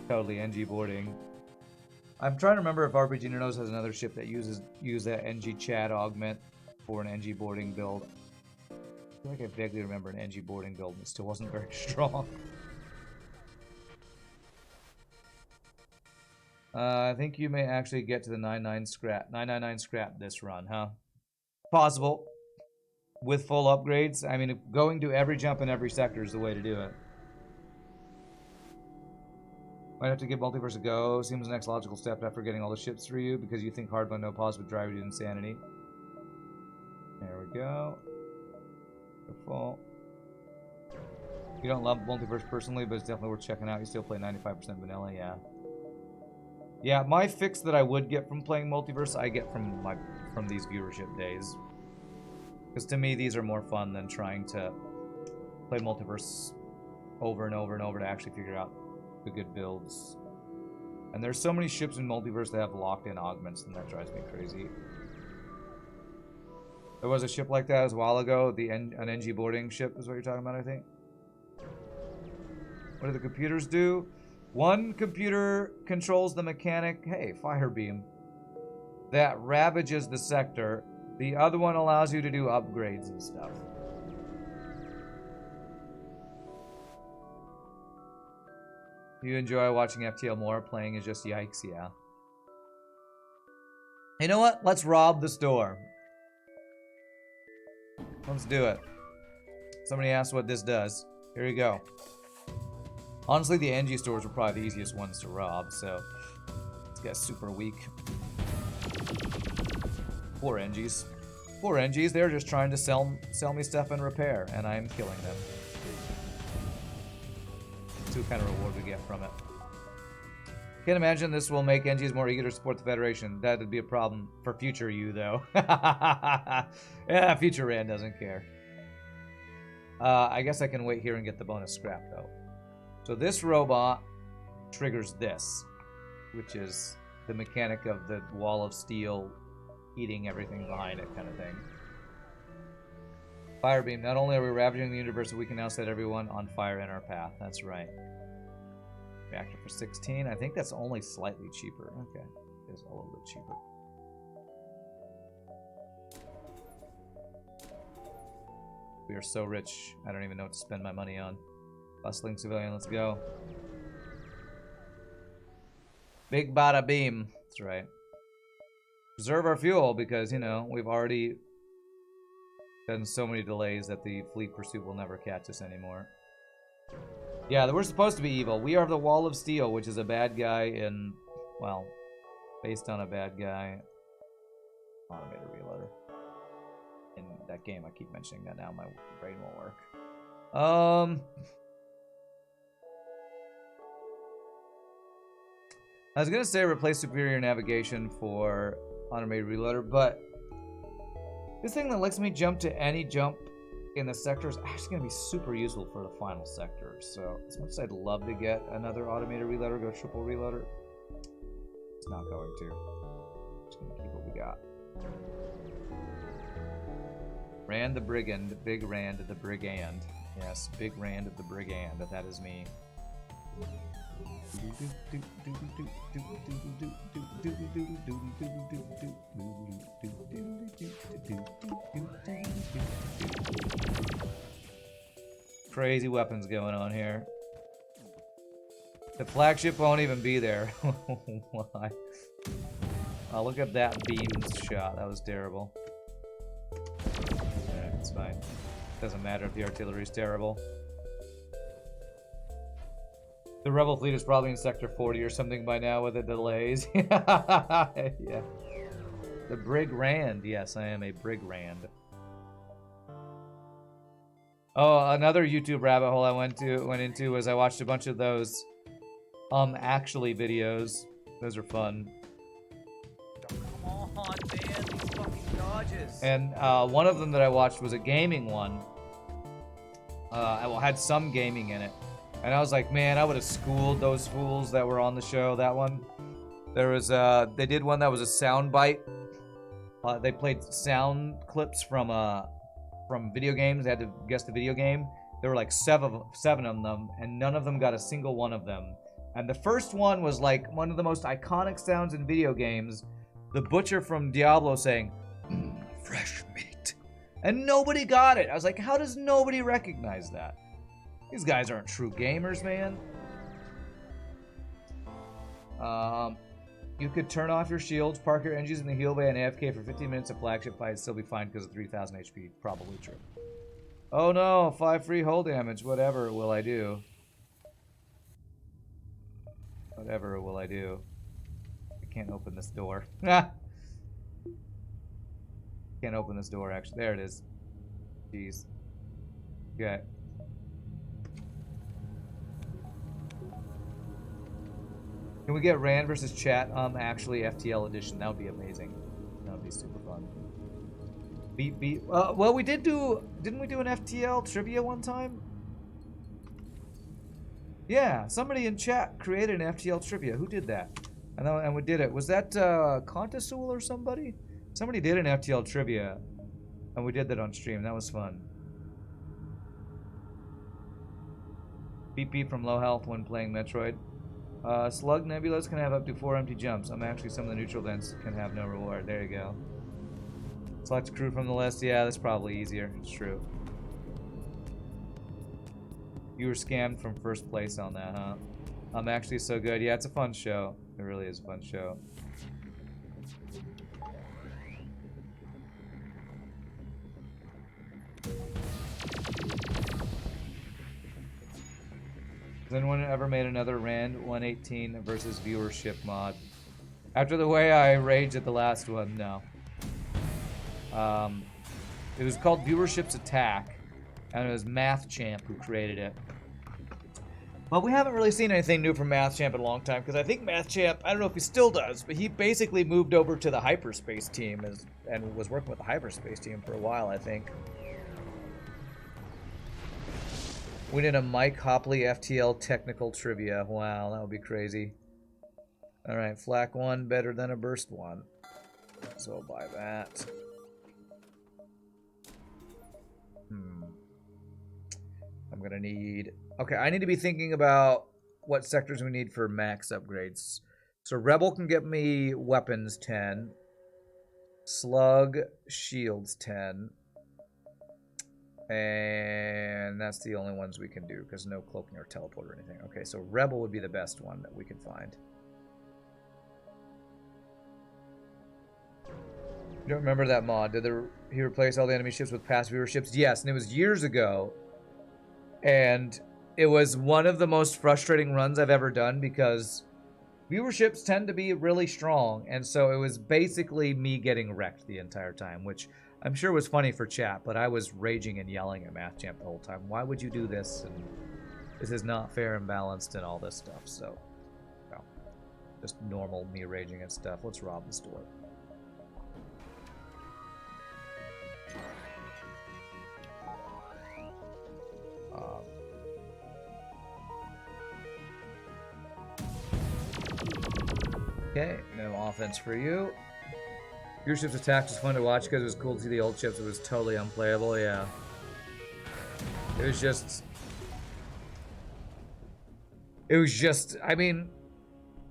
Totally, NG boarding. I'm trying to remember if RPGNerdos has another ship that use that NG chad augment for an NG boarding build. I feel like I vaguely remember an NG boarding build and it still wasn't very strong. I think you may actually get to the 999 scrap this run, huh? Possible. With full upgrades. I mean, going to every jump in every sector is the way to do it. Might have to give Multiverse a go. Seems the next logical step after getting all the ships through you because you think hard mode no pause would drive you to insanity. There we go. Full. You don't love Multiverse personally, but it's definitely worth checking out. You still play 95% vanilla, yeah. Yeah, my fix that I would get from playing Multiverse, I get from these viewership days. Because to me, these are more fun than trying to play Multiverse over and over and over to actually figure out the good builds. And there's so many ships in Multiverse that have locked-in augments, and that drives me crazy. There was a ship like that a while ago. An NG boarding ship is what you're talking about, I think. What do the computers do? One computer controls the mechanic, hey, fire beam, that ravages the sector. The other one allows you to do upgrades and stuff. Do you enjoy watching FTL more? Playing is just yikes, yeah. You know what? Let's rob the store. Let's do it. Somebody asked what this does. Here we go. Honestly, the NG stores were probably the easiest ones to rob, so this guy's super weak. poor NGs. Poor NGs, they're just trying to sell me stuff and repair, and I'm killing them. See what kind of reward we get from it. Can't imagine this will make NGs more eager to support the Federation. That would be a problem for future you, though. Yeah, future Rand doesn't care. I guess I can wait here and get the bonus scrap, though. So this robot triggers this, which is the mechanic of the wall of steel eating everything behind it kind of thing. Firebeam. Not only are we ravaging the universe, but we can now set everyone on fire in our path. That's right. Reactor for 16. I think that's only slightly cheaper. Okay. It's a little bit cheaper. We are so rich, I don't even know what to spend my money on. Bustling civilian, let's go. Big bada beam. That's right. Preserve our fuel because, you know, we've already done so many delays that the fleet pursuit will never catch us anymore. Yeah, we're supposed to be evil. We are the Wall of Steel, which is a bad guy in, well, based on a bad guy. Automated reloader. In that game, I keep mentioning that now. My brain won't work. I was gonna say replace superior navigation for automated reloader, but this thing that lets me jump to any jump in the sector is actually gonna be super useful for the final sector. So as much as I'd love to get another automated reloader, go triple reloader, it's not going to. Just gonna keep what we got. Rand the Brigand, Big Rand the Brigand. Yes, Big Rand the Brigand. That is me. Crazy weapons going on here. The flagship won't even be there. Why? Oh, look at that beam shot. That was terrible. It's fine. Doesn't matter if the artillery's terrible. The rebel fleet is probably in sector 40 or something by now with the delays. Yeah. The Brig Rand. Yes, I am a Brig Rand. Oh, another YouTube rabbit hole I went into was I watched a bunch of those actually videos. Those are fun. Come on, man, these fucking dodges. And one of them that I watched was a gaming one. I had some gaming in it. And I was like, man, I would have schooled those fools that were on the show, that one. There was, they did one that was a sound bite. They played sound clips from video games. They had to guess the video game. There were like seven of them, and none of them got a single one of them. And the first one was like one of the most iconic sounds in video games. The butcher from Diablo saying, fresh meat. And nobody got it. I was like, how does nobody recognize that? These guys aren't true gamers, man. You could turn off your shields, park your engines in the heal bay, and AFK for 15 minutes of flagship fight, still be fine because of 3,000 HP. Probably true. Oh no, 5 free hull damage. Whatever will I do? Whatever will I do? I can't open this door. Can't open this door, actually. There it is. Jeez. Okay. Can we get Rand versus Chat actually FTL edition? That would be amazing. That would be super fun. Well, we didn't we do an FTL trivia one time? Yeah, somebody in chat created an FTL trivia. Who did that? And we did it. Was that Contasul or somebody? Somebody did an FTL trivia, and we did that on stream. That was fun. Beep beep from low health when playing Metroid. Slug nebulas can have up to 4 empty jumps. Actually, some of the neutral vents can have no reward. There you go. Select crew from the list. Yeah, that's probably easier. It's true. You were scammed from first place on that, huh? I'm actually so good. Yeah, it's a fun show. It really is a fun show. Has anyone ever made another Rand 118 versus viewership mod? After the way I raged at the last one, no. It was called Viewership's Attack, and it was Math Champ who created it. But we haven't really seen anything new from Math Champ in a long time, because I think Math Champ, I don't know if he still does, but he basically moved over to the Hyperspace team and was working with the Hyperspace team for a while, I think. We need a Mike Hopley FTL technical trivia. Wow, that would be crazy. Alright, Flak 1 better than a Burst 1. So I'll buy that. I'm gonna need... Okay, I need to be thinking about what sectors we need for max upgrades. So Rebel can get me weapons 10. Slug, shields 10. And that's the only ones we can do, because no cloaking or teleport or anything. Okay, so Rebel would be the best one that we can find. You don't remember that mod? Did he replace all the enemy ships with past viewer ships? Yes, and it was years ago. And it was one of the most frustrating runs I've ever done, because viewerships tend to be really strong. And so it was basically me getting wrecked the entire time, which I'm sure was funny for chat, but I was raging and yelling at Math Champ the whole time. Why would you do this? And this is not fair and balanced and all this stuff. So, no. Just normal me raging and stuff. Let's rob the store. Okay, no offense for you. Your ship's attack was fun to watch because it was cool to see the old ships. It was totally unplayable, yeah. It was just, I mean,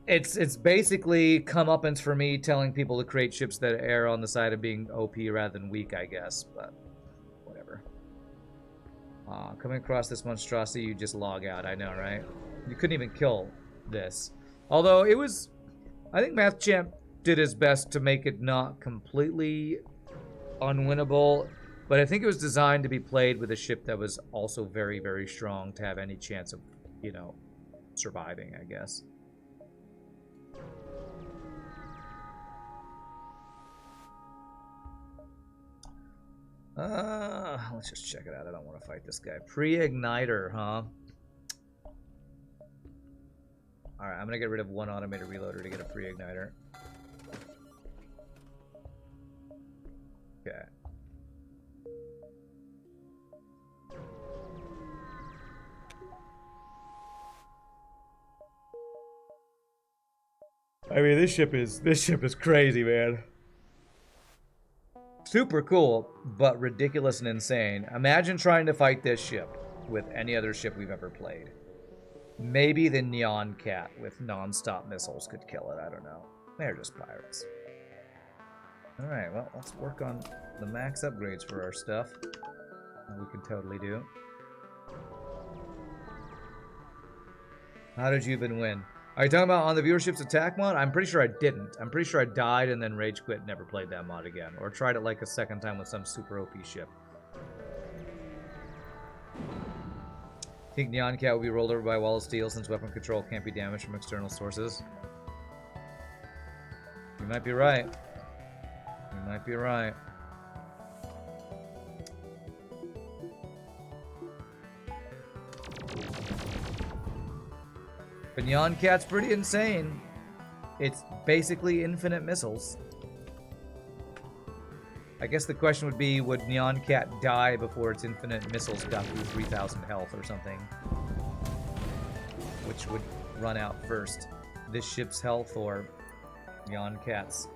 it's basically comeuppance for me telling people to create ships that err on the side of being OP rather than weak, I guess, but whatever. Coming across this monstrosity, you just log out, I know, right? You couldn't even kill this. Although it was, I think Math Champ did his best to make it not completely unwinnable, but I think it was designed to be played with a ship that was also very, very strong to have any chance of, you know, surviving, I guess. Let's just check it out. I don't want to fight this guy. Pre-igniter, huh? Alright, I'm gonna get rid of one automated reloader to get a pre-igniter. Okay. I mean, this ship is crazy, man. Super cool, but ridiculous and insane. Imagine trying to fight this ship with any other ship we've ever played. Maybe the Neon Cat with non-stop missiles could kill it. I don't know. They're just pirates. Alright, well, let's work on the max upgrades for our stuff. We can totally do. How did you even win? Are you talking about on the viewership's attack mod? I'm pretty sure I didn't. I'm pretty sure I died and then rage quit and never played that mod again. Or tried it like a second time with some super OP ship. Think Neon Cat will be rolled over by a wall of steel since weapon control can't be damaged from external sources. You might be right. You might be right. But Neon Cat's pretty insane. It's basically infinite missiles. I guess the question would be, would Neon Cat die before its infinite missiles got through 3,000 health or something? Which would run out first? This ship's health or Neon Cat's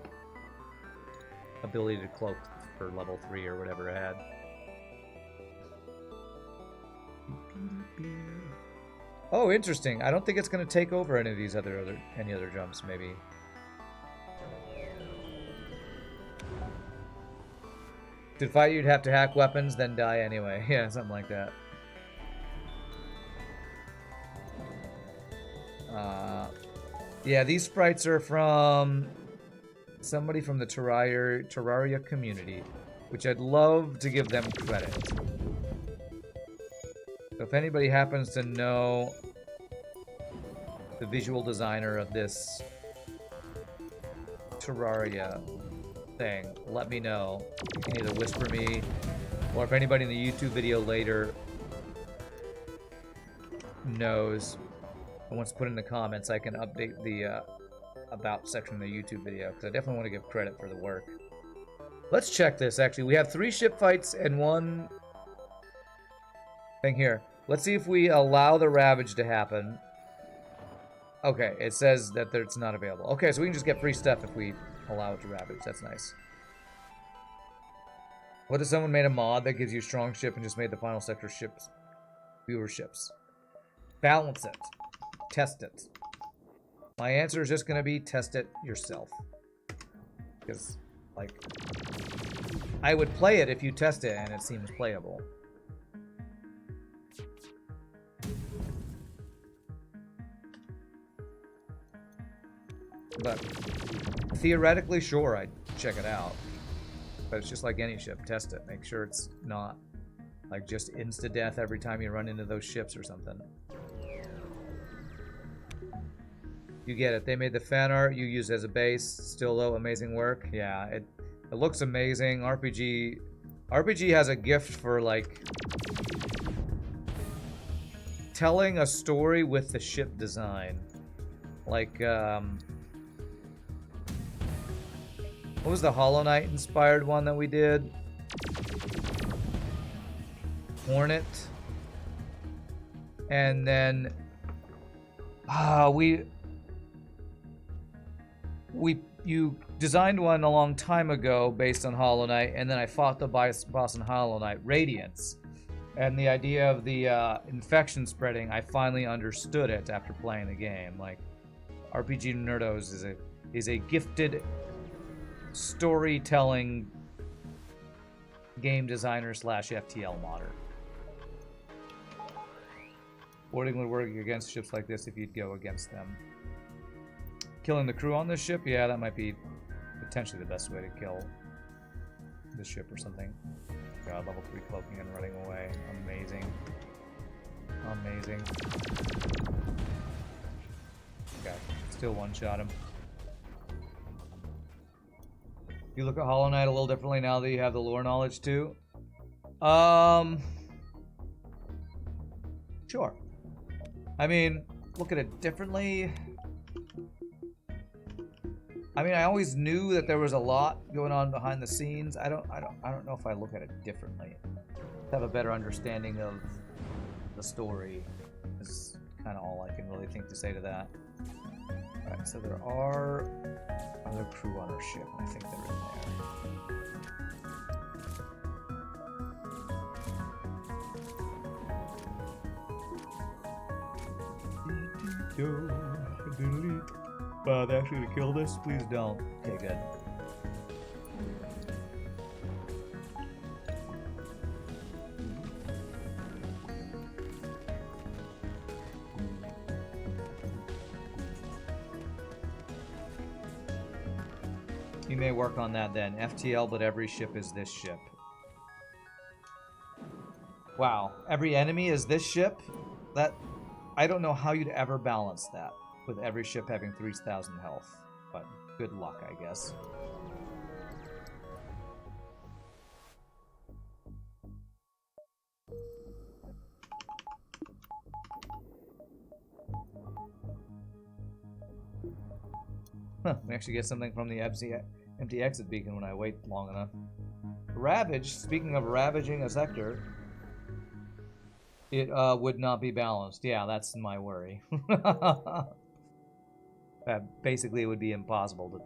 ability to cloak for level 3 or whatever it had? Oh, interesting. I don't think it's going to take over any of these any other jumps, maybe. To fight, you'd have to hack weapons, then die anyway. Yeah, something like that. Yeah, these sprites are from somebody from the Terraria community, which I'd love to give them credit. So if anybody happens to know the visual designer of this Terraria, thing, let me know. You can either whisper me, or if anybody in the YouTube video later knows and wants to put in the comments, I can update the about section of the YouTube video, because I definitely want to give credit for the work. Let's check this, actually. We have 3 ship fights and 1 thing here. Let's see if we allow the ravage to happen. Okay, it says that it's not available. Okay, so we can just get free stuff if we allow it to ravage. That's nice. What if someone made a mod that gives you strong ship and just made the final sector ships fewer ships? Balance it. Test it. My answer is just going to be test it yourself. Because, like, I would play it if you test it and it seems playable. But theoretically, sure, I'd check it out. But it's just like any ship. Test it. Make sure it's not like just insta-death every time you run into those ships or something. You get it. They made the fan art you use as a base. Still low. Amazing work. Yeah, it looks amazing. RPG has a gift for, like, telling a story with the ship design. Like, what was the Hollow Knight inspired one that we did? Hornet. And then you designed one a long time ago based on Hollow Knight, and then I fought the boss in Hollow Knight, Radiance. And the idea of the infection spreading, I finally understood it after playing the game. Like, RPGNerdos is a gifted storytelling game designer / FTL modder. Boarding would work against ships like this if you'd go against them. Killing the crew on this ship? Yeah, that might be potentially the best way to kill this ship or something. God, level 3 cloaking and running away. Amazing. Amazing. Okay, still one-shot him. You look at Hollow Knight a little differently now that you have the lore knowledge too? Sure. I mean, look at it differently. I mean, I always knew that there was a lot going on behind the scenes. I don't know if I look at it differently. To have a better understanding of the story is kind of all I can really think to say to that. Alright, so there are other crew on our ship, and I think they're in there. Wow, they actually gonna kill this? Please don't. Okay, good. You may work on that then. FTL, but every ship is this ship. Wow. Every enemy is this ship? That... I don't know how you'd ever balance that with every ship having 3,000 health. But good luck, I guess. Huh, we actually get something from the empty exit beacon when I wait long enough. Ravage, speaking of ravaging a sector, it would not be balanced. Yeah, that's my worry. Basically, it would be impossible to...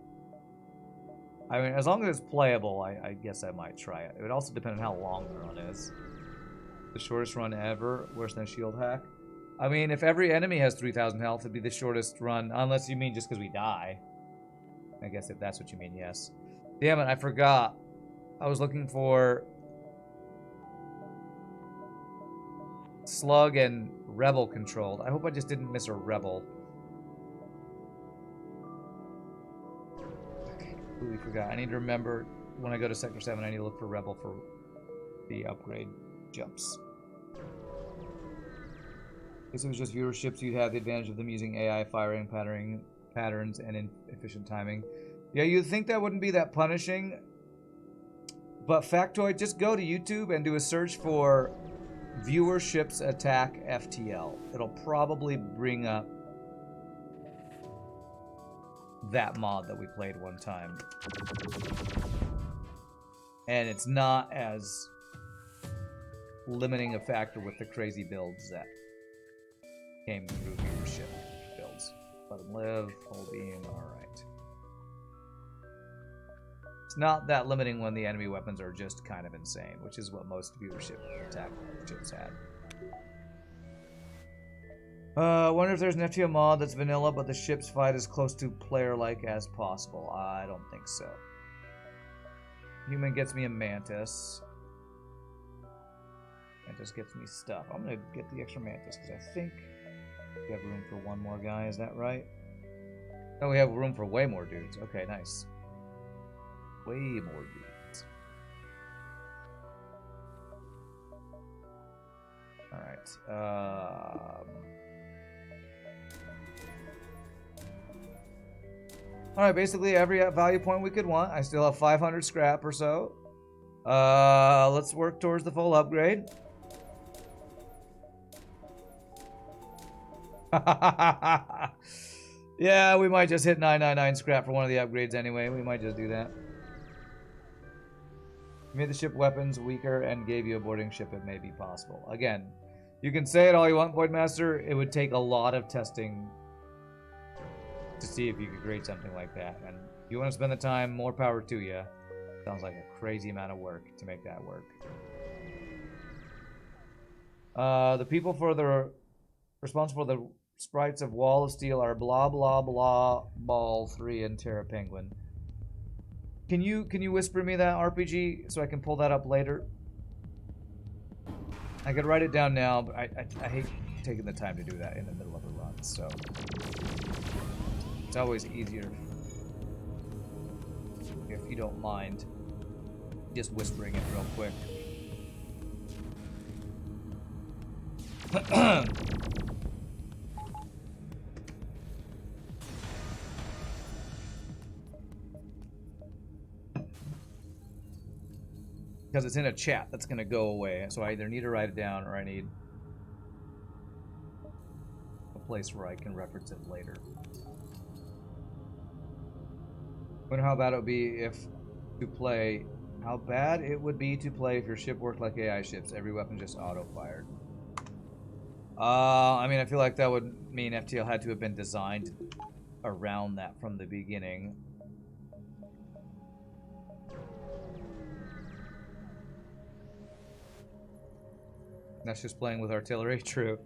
I mean, as long as it's playable, I guess I might try it. It would also depend on how long the run is. The shortest run ever, worse than a shield hack. I mean, if every enemy has 3,000 health, it'd be the shortest run, unless you mean just because we die. I guess if that's what you mean, yes. Damn it, I forgot. I was looking for Slug and Rebel controlled. I hope I just didn't miss a Rebel. Okay, completely forgot. I need to remember when I go to Sector 7, I need to look for Rebel for the upgrade jumps. If it was just viewerships, you'd have the advantage of them using AI firing patterns and efficient timing. Yeah, you'd think that wouldn't be that punishing. But factoid, just go to YouTube and do a search for viewerships attack FTL. It'll probably bring up that mod that we played one time. And it's not as limiting a factor with the crazy builds that came through viewership builds. Let them live, full beam, alright. It's not that limiting when the enemy weapons are just kind of insane, which is what most viewership attack ships had. Wonder if there's an FTL mod that's vanilla, but the ships fight as close to player-like as possible. I don't think so. Human gets me a Mantis. Mantis gets me stuff. I'm gonna get the extra Mantis because I think we have room for one more guy. Is that right? No, we have room for way more dudes. Okay, nice. Way more dudes. Alright. Alright, basically every value point we could want. I still have 500 scrap or so. Let's work towards the full upgrade. Yeah, we might just hit 999 scrap for one of the upgrades anyway. We might just do that. Made the ship weapons weaker and gave you a boarding ship. It may be possible. Again, you can say it all you want, Voidmaster. It would take a lot of testing to see if you could create something like that. And if you want to spend the time, more power to you. Sounds like a crazy amount of work to make that work. The people responsible for the sprites of Wall of Steel are Blahblahbal3 and Terran Penguin. Can you whisper me that RPG so I can pull that up later? I could write it down now, but I hate taking the time to do that in the middle of a run, so it's always easier if you don't mind just whispering it real quick. Because it's in a chat that's going to go away. So I either need to write it down or I need a place where I can reference it later. Wonder how bad it would be if to play. How bad it would be to play if your ship worked like AI ships. Every weapon just auto-fired. I mean, I feel like that would mean FTL had to have been designed around that from the beginning. That's just playing with artillery. True.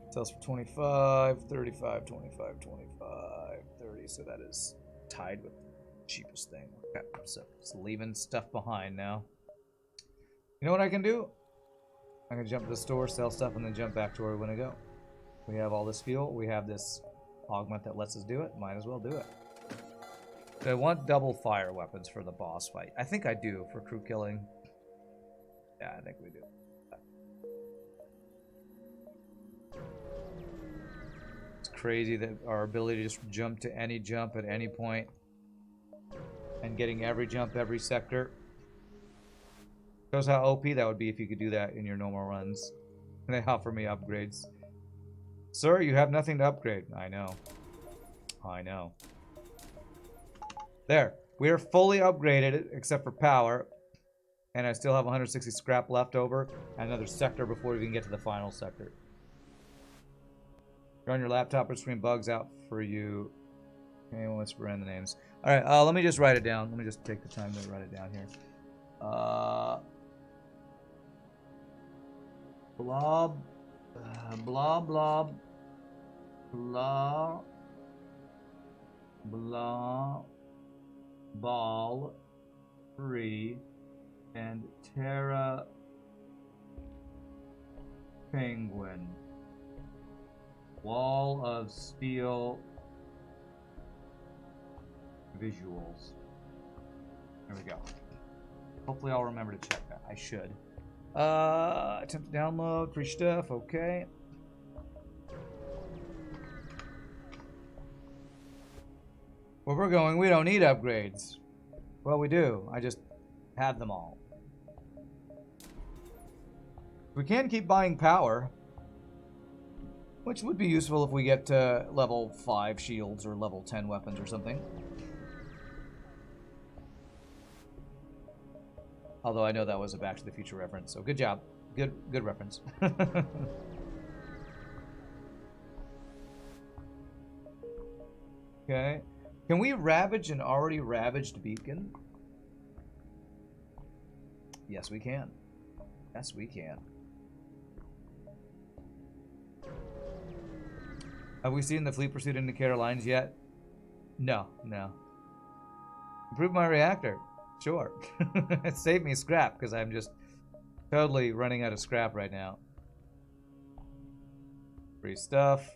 Sells for 25, 35, 25, 25, 30. So that is tied with the cheapest thing. Okay, so it's leaving stuff behind now. You know what I can do? I'm going to jump to the store, sell stuff, and then jump back to where we want to go. We have all this fuel. We have this augment that lets us do it. Might as well do it. So I want double fire weapons for the boss fight. I think I do for crew killing. Yeah, I think we do. It's crazy that our ability to just jump to any jump at any point and getting every jump, every sector. Shows how OP that would be if you could do that in your normal runs. And they offer me upgrades. Sir, you have nothing to upgrade. I know. I know. There. We are fully upgraded except for power. And I still have 160 scrap left over. And another sector before we can get to the final sector. You're on your laptop or screen bugs out for you. Okay, whisper in the names. Alright, let me just write it down. Let me just take the time to write it down here. Blah, blah, blah, blah, blah, ball, 3, and Terra Penguin. Wall of Steel visuals. There we go. Hopefully I'll remember to check that. I should. Attempt to download. Free stuff. Okay. Where we're going, we don't need upgrades. Well, we do. I just have them all. We can keep buying power, which would be useful if we get to level 5 shields or level 10 weapons or something. Although I know that was a Back to the Future reference, so good job. Good reference. Okay. Can we ravage an already ravaged beacon? Yes, we can. Yes, we can. Have we seen the fleet pursuit indicator lines yet? No, no. Improve my reactor. Sure. Save me scrap, because I'm just totally running out of scrap right now. Free stuff.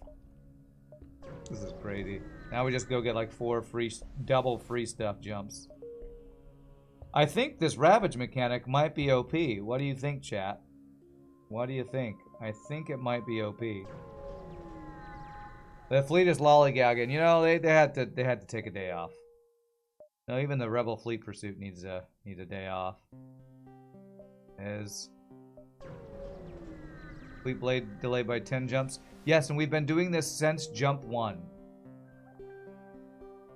This is crazy. Now we just go get like 4 free, double free stuff jumps. I think this ravage mechanic might be OP. What do you think, chat? What do you think? I think it might be OP. The fleet is lollygagging. You know, they had to take a day off. No, even the rebel fleet pursuit needs a day off. Is fleet blade delayed by 10 jumps? Yes, and we've been doing this since jump 1.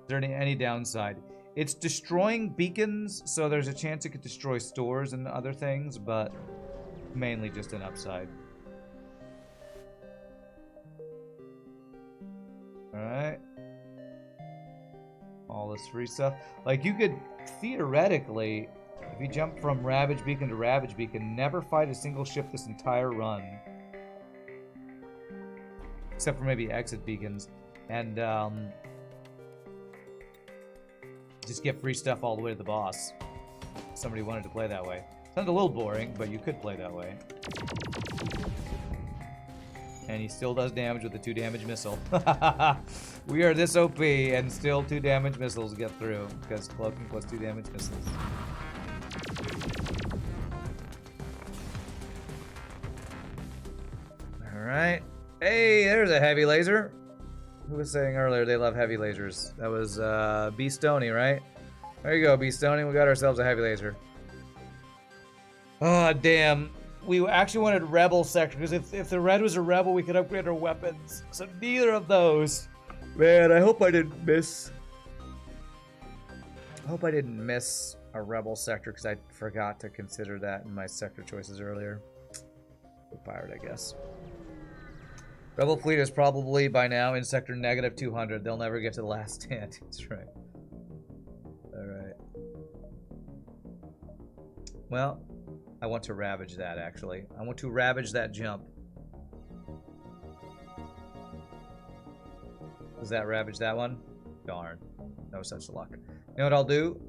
Is there any downside? It's destroying beacons, so there's a chance it could destroy stores and other things, but mainly just an upside. Alright. All this free stuff. Like, you could, theoretically, if you jump from Ravage Beacon to Ravage Beacon, never fight a single ship this entire run. Except for maybe exit beacons. And, just get free stuff all the way to the boss. If somebody wanted to play that way. Sounds a little boring, but you could play that way. And he still does damage with the 2 damage missile. We are this OP, and still 2 damage missiles get through, because cloaking plus 2 damage missiles. Alright. Hey, there's a heavy laser. Who was saying earlier they love heavy lasers? That was B Stoney, right? There you go, B Stoney. We got ourselves a heavy laser. Oh, damn. We actually wanted rebel sector, because if the red was a rebel, we could upgrade our weapons. So neither of those. Man, I hope I didn't miss. I hope I didn't miss a rebel sector, because I forgot to consider that in my sector choices earlier. Good pirate, I guess. Rebel fleet is probably by now in sector -200. They'll never get to the last stand. That's right. Alright. Well, I want to ravage that, actually. I want to ravage that jump. Does that ravage that one? Darn. No such luck. You know what I'll do?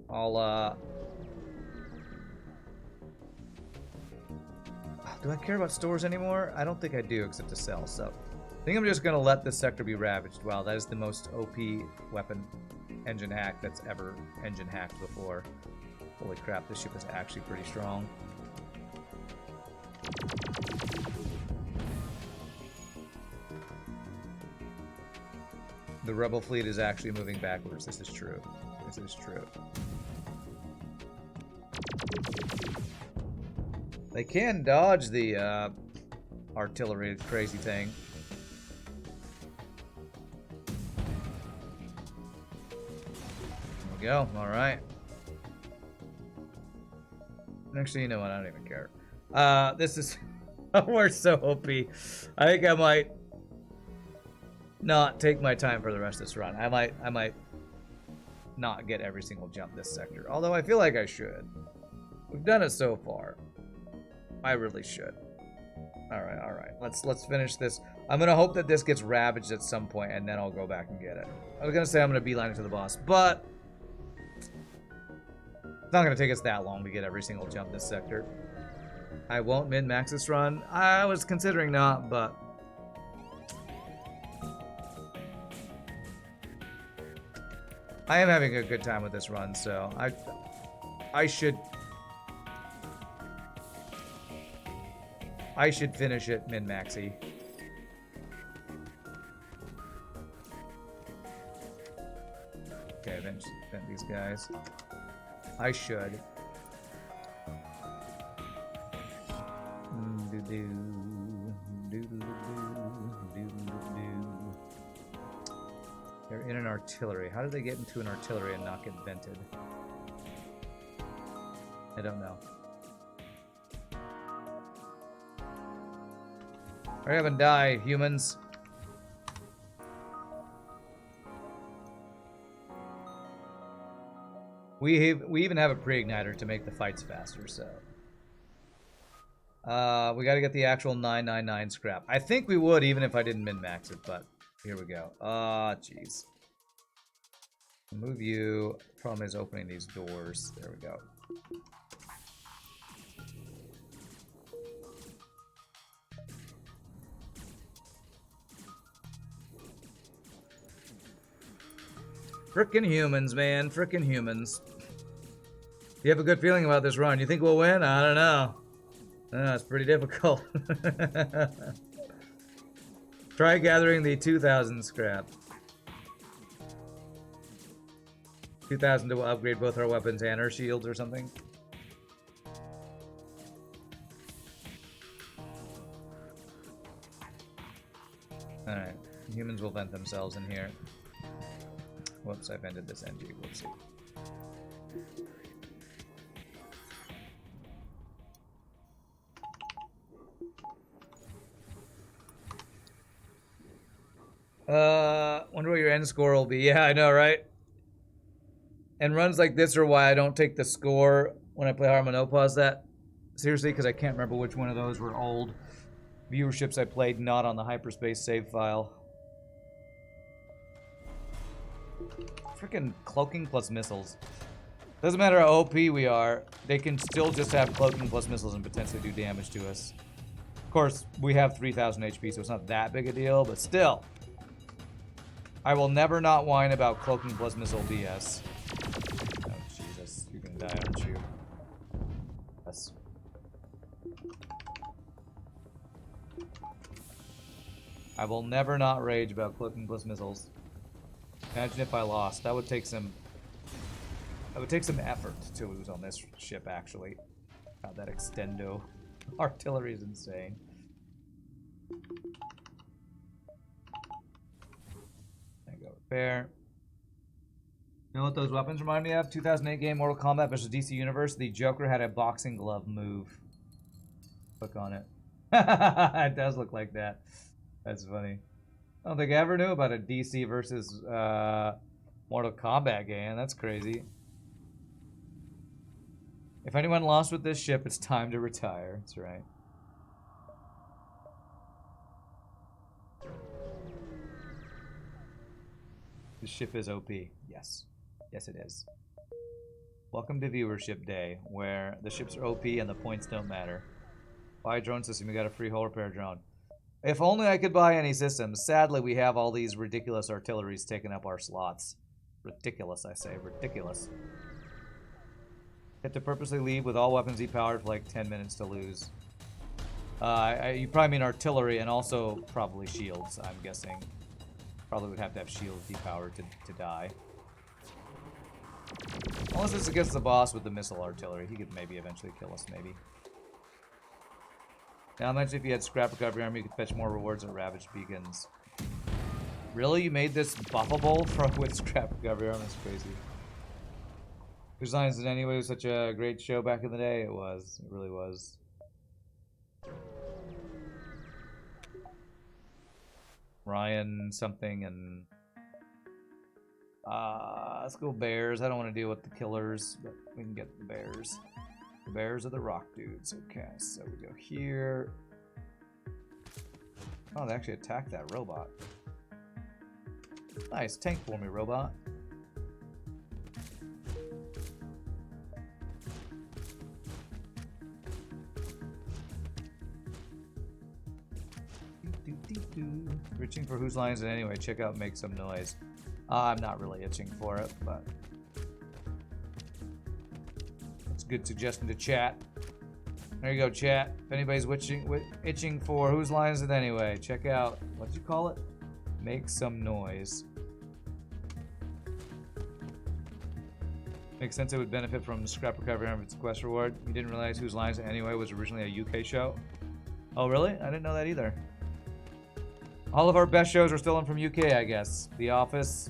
Do I care about stores anymore? I don't think I do, except to sell, so... I think I'm just going to let this sector be ravaged. Wow, that is the most OP weapon engine hack that's ever engine hacked before. Holy crap, this ship is actually pretty strong. The rebel fleet is actually moving backwards. This is true. This is true. They can dodge the artillery crazy thing. There we go. All right. Actually, you know what? I don't even care. This is... We're so OP. I think I might not take my time for the rest of this run. I might not get every single jump this sector. Although I feel like I should. We've done it so far. I really should. Alright, alright. Let's finish this. I'm gonna hope that this gets ravaged at some point, and then I'll go back and get it. I was gonna say I'm gonna beeline it to the boss, but it's not gonna take us that long to get every single jump this sector. I won't min-max this run. I was considering not, but I am having a good time with this run, so I should finish it min-maxy. Okay, vent these guys. I should. They're in an artillery. How did they get into an artillery and not get vented? I don't know. Hurry up and die, humans. We even have a pre-igniter to make the fights faster, so. We gotta get the actual 999 scrap. I think we would even if I didn't min-max it, but here we go. Jeez. Move you. Problem is opening these doors. There we go. Frickin' humans, man. Frickin' humans. You have a good feeling about this run. You think we'll win? I don't know. It's pretty difficult. Try gathering the 2,000 scrap. 2,000 to upgrade both our weapons and our shields or something. Alright. Humans will vent themselves in here. Whoops, I vented this NG. Whoopsie. Wonder what your end score will be. Yeah, I know, right? And runs like this are why I don't take the score when I play Harmon. Pause that. Seriously, because I can't remember which one of those were old viewerships I played not on the hyperspace save file. Freaking cloaking plus missiles. Doesn't matter how OP we are, they can still just have cloaking plus missiles and potentially do damage to us. Of course, we have 3,000 HP, so it's not that big a deal, but still. I will never not whine about cloaking plus missile BS. Oh, Jesus. You're gonna die, aren't you? Yes. I will never not rage about cloaking plus missiles. Imagine if I lost. That would take some effort to lose on this ship, actually. God, that extendo artillery is insane. There you go. Repair. You know what those weapons remind me of? 2008 game Mortal Kombat vs. DC Universe. The Joker had a boxing glove move. Click on it. It does look like that. That's funny. I don't think I ever knew about a DC versus Mortal Kombat game. That's crazy. If anyone lost with this ship, it's time to retire. That's right. This ship is OP. Yes. Yes, it is. Welcome to viewership day, where the ships are OP and the points don't matter. Buy a drone system. You got a free hull repair drone. If only I could buy any systems. Sadly, we have all these ridiculous artilleries taking up our slots. Ridiculous, I say. Ridiculous. Have to purposely leave with all weapons depowered for like 10 minutes to lose. You probably mean artillery and also probably shields, I'm guessing. Probably would have to have shields depowered to die. Unless it's against the boss with the missile artillery. He could maybe eventually kill us, maybe. Now, imagine if you had scrap recovery armor, you could fetch more rewards at ravaged beacons. Really? You made this buffable with scrap recovery armor? That's crazy. Whose Lines Did Anyway was such a great show back in the day? It was. It really was. Ryan something and... let's go bears. I don't want to deal with the killers, but we can get the bears. The bears are the rock dudes. Okay, so we go here. Oh, they actually attacked that robot. Nice. Tank for me, robot. Reaching for Whose Lines It Anyway? Check out Make Some Noise. I'm not really itching for it, but it's a good suggestion to chat. There you go, chat. If anybody's itching for Whose Lines It Anyway, check out, what'd you call it? Make Some Noise. Makes sense it would benefit from scrap recovery on its quest reward. You didn't realize Whose Lines Anyway was originally a UK show? Oh, really? I didn't know that either. All of our best shows are stolen from UK, I guess. The Office.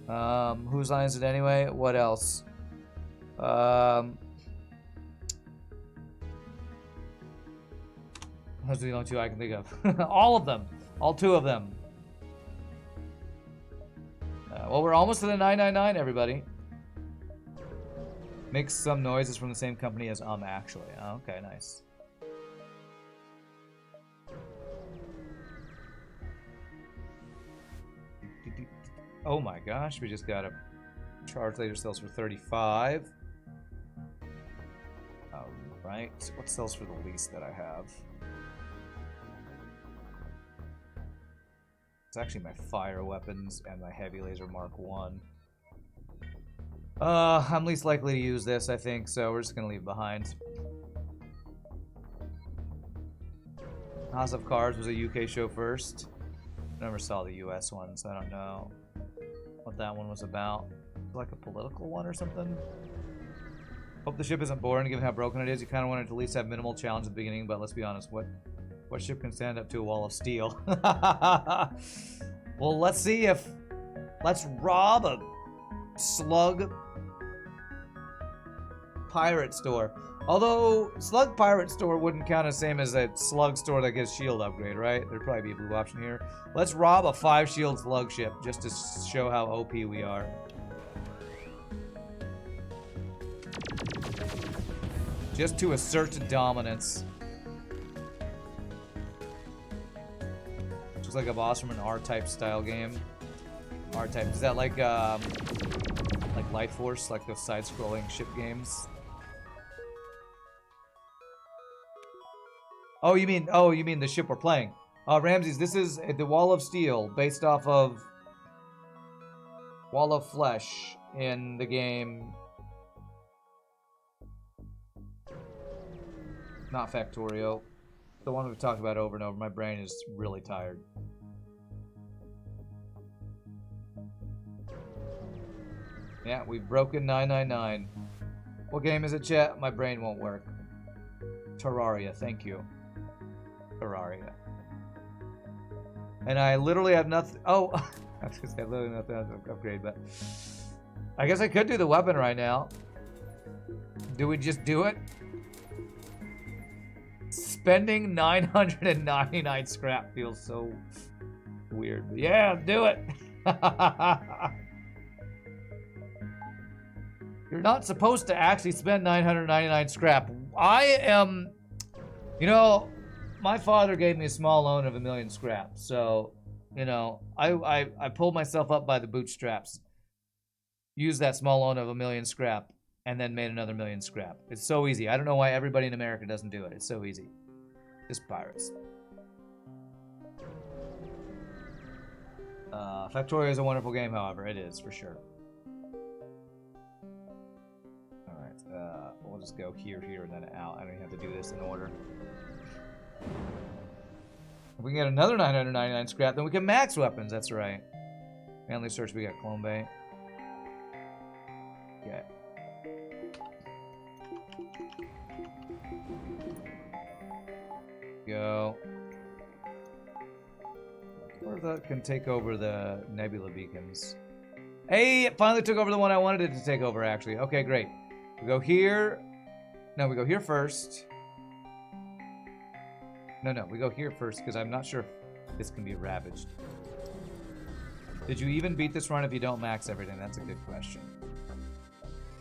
Whose Lines It Anyway? What else? Those are the only two I can think of. All of them. All two of them. Well, we're almost to the 999, everybody. Makes some noises from the same company as actually. Oh, okay, nice. Oh my gosh, we just got a charge later sells for 35. Alright, what sells for the least that I have? It's actually my fire weapons and my heavy laser Mark 1. I'm least likely to use this, I think, so we're just gonna leave it behind. House of Cards was a UK show first. Never saw the US one, so I don't know what that one was about. Like a political one or something? Hope the ship isn't boring given how broken it is. You kind of wanted to at least have minimal challenge at the beginning, but let's be honest, what ship can stand up to a wall of steel? Well, let's see if... Let's rob a slug pirate store. Although, slug pirate store wouldn't count as same as a slug store that gives shield upgrade, right? There'd probably be a blue option here. Let's rob a 5 shield slug ship just to show how OP we are. Just to assert dominance. Looks like a boss from an R-type style game. R-type, is that like Light Force, like those side-scrolling ship games? Oh, you mean the ship we're playing? Ramses, this is the Wall of Steel, based off of Wall of Flesh in the game. Not Factorio. The one we've talked about over and over. My brain is really tired. Yeah, we've broken 999. What game is it, chat? My brain won't work. Terraria, thank you. Terraria. And I literally have nothing. Oh, I was gonna say literally nothing to upgrade, but I guess I could do the weapon right now. Do we just do it? Spending 999 scrap feels so weird. But yeah, do it. You're not supposed to actually spend 999 scrap. I am, you know, my father gave me a small loan of 1,000,000 scrap. So, you know, I pulled myself up by the bootstraps, used that small loan of 1,000,000 scrap, and then made another 1,000,000 scrap. It's so easy. I don't know why everybody in America doesn't do it. It's so easy. Just pirates. Factorio is a wonderful game, however. It is, for sure. Alright, we'll just go here, and then out. I don't even have to do this in order. If we can get another 999 scrap, then we can max weapons. That's right. Manly search, we got Clone Bay. Okay. Go. Or that can take over the Nebula beacons. Hey, it finally took over the one I wanted it to take over, actually. Okay, great. We go here. No, we go here first. No, we go here first because I'm not sure if this can be ravaged. Did you even beat this run if you don't max everything? That's a good question.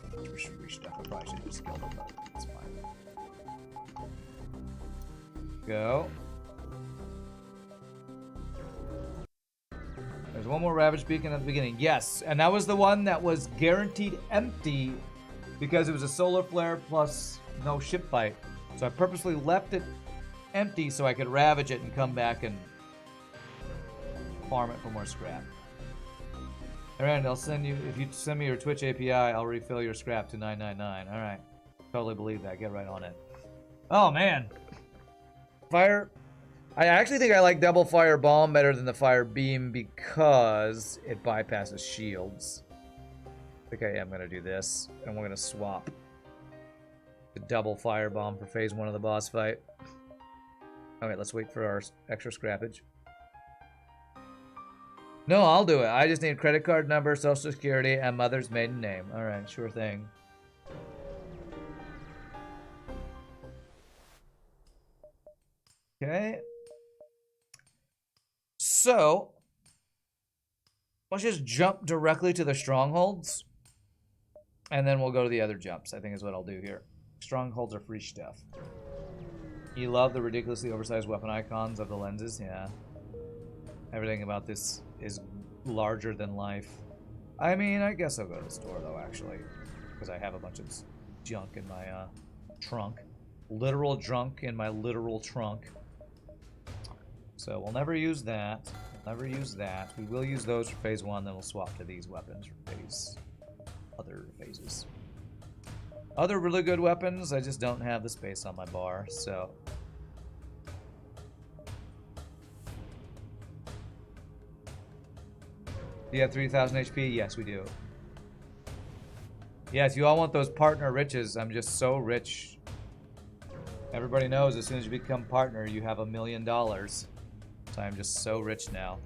I probably should have skilled it, but it's fine. Go. There's one more ravaged beacon at the beginning. Yes, and that was the one that was guaranteed empty because it was a solar flare plus no ship fight. So I purposely left it empty so I could ravage it and come back and farm it for more scrap. Alright, I'll send you, if you send me your Twitch API, I'll refill your scrap to 999. Alright. Totally believe that. Get right on it. Oh, man. Fire. I actually think I like double fire bomb better than the fire beam because it bypasses shields. think I am going to do this. And we're going to swap the double firebomb for phase 1 of the boss fight. Okay, let's wait for our extra scrappage. No, I'll do it. I just need credit card number, social security, and mother's maiden name. Alright, sure thing. Okay. So, let's just jump directly to the strongholds. And then we'll go to the other jumps, I think is what I'll do here. Strongholds are free stuff. You love the ridiculously oversized weapon icons of the lenses? Yeah. Everything about this is larger than life. I mean, I guess I'll go to the store, though, actually. Because I have a bunch of junk in my trunk. Literal junk in my literal trunk. So we'll never use that. We'll never use that. We will use those for phase 1, then we'll swap to these weapons for other phases. Other really good weapons, I just don't have the space on my bar, so... Do you have 3,000 HP? Yes, we do. Yes, you all want those partner riches. I'm just so rich. Everybody knows as soon as you become partner, you have $1 million. So I'm just so rich now.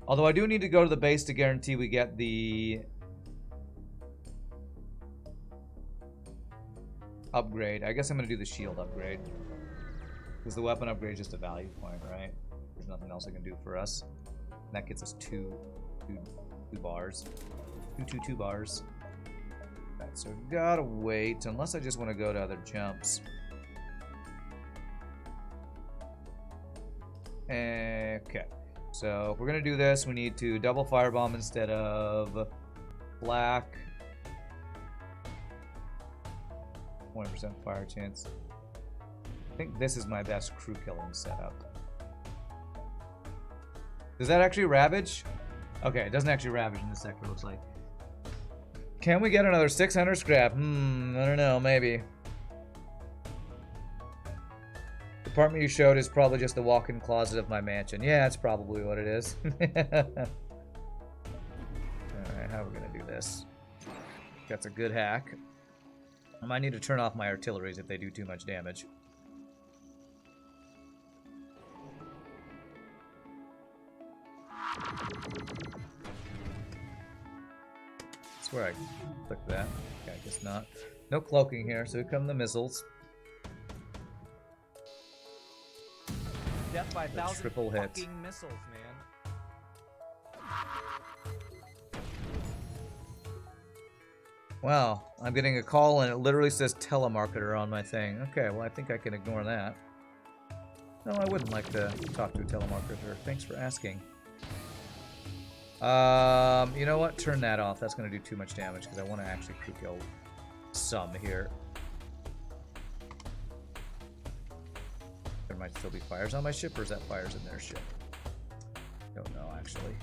Although I do need to go to the base to guarantee we get the upgrade. I guess I'm going to do the shield upgrade. Because the weapon upgrade is just a value point, right? There's nothing else it can do for us. And that gets us two bars. Two bars. Alright, so gotta wait. Unless I just want to go to other jumps. Okay. So if we're going to do this, we need to double firebomb instead of black. 20% fire chance. I think this is my best crew killing setup. Does that actually ravage? Okay, it doesn't actually ravage in this sector, looks like. Can we get another 600 scrap? I don't know, maybe. The apartment you showed is probably just the walk-in closet of my mansion. Yeah, that's probably what it is. Alright, how are we gonna do this? That's a good hack. I might need to turn off my artilleries if they do too much damage. I swear I clicked that. Okay, I guess not. No cloaking here, so here come the missiles. Death by 1,000 triple hit. fucking missiles, man. Wow, I'm getting a call and it literally says telemarketer on my thing. Okay, well I think I can ignore that. No, I wouldn't like to talk to a telemarketer. Thanks for asking. You know what? Turn that off. That's going to do too much damage because I want to actually crew kill some here. There might still be fires on my ship, or is that fires in their ship? Don't know, actually.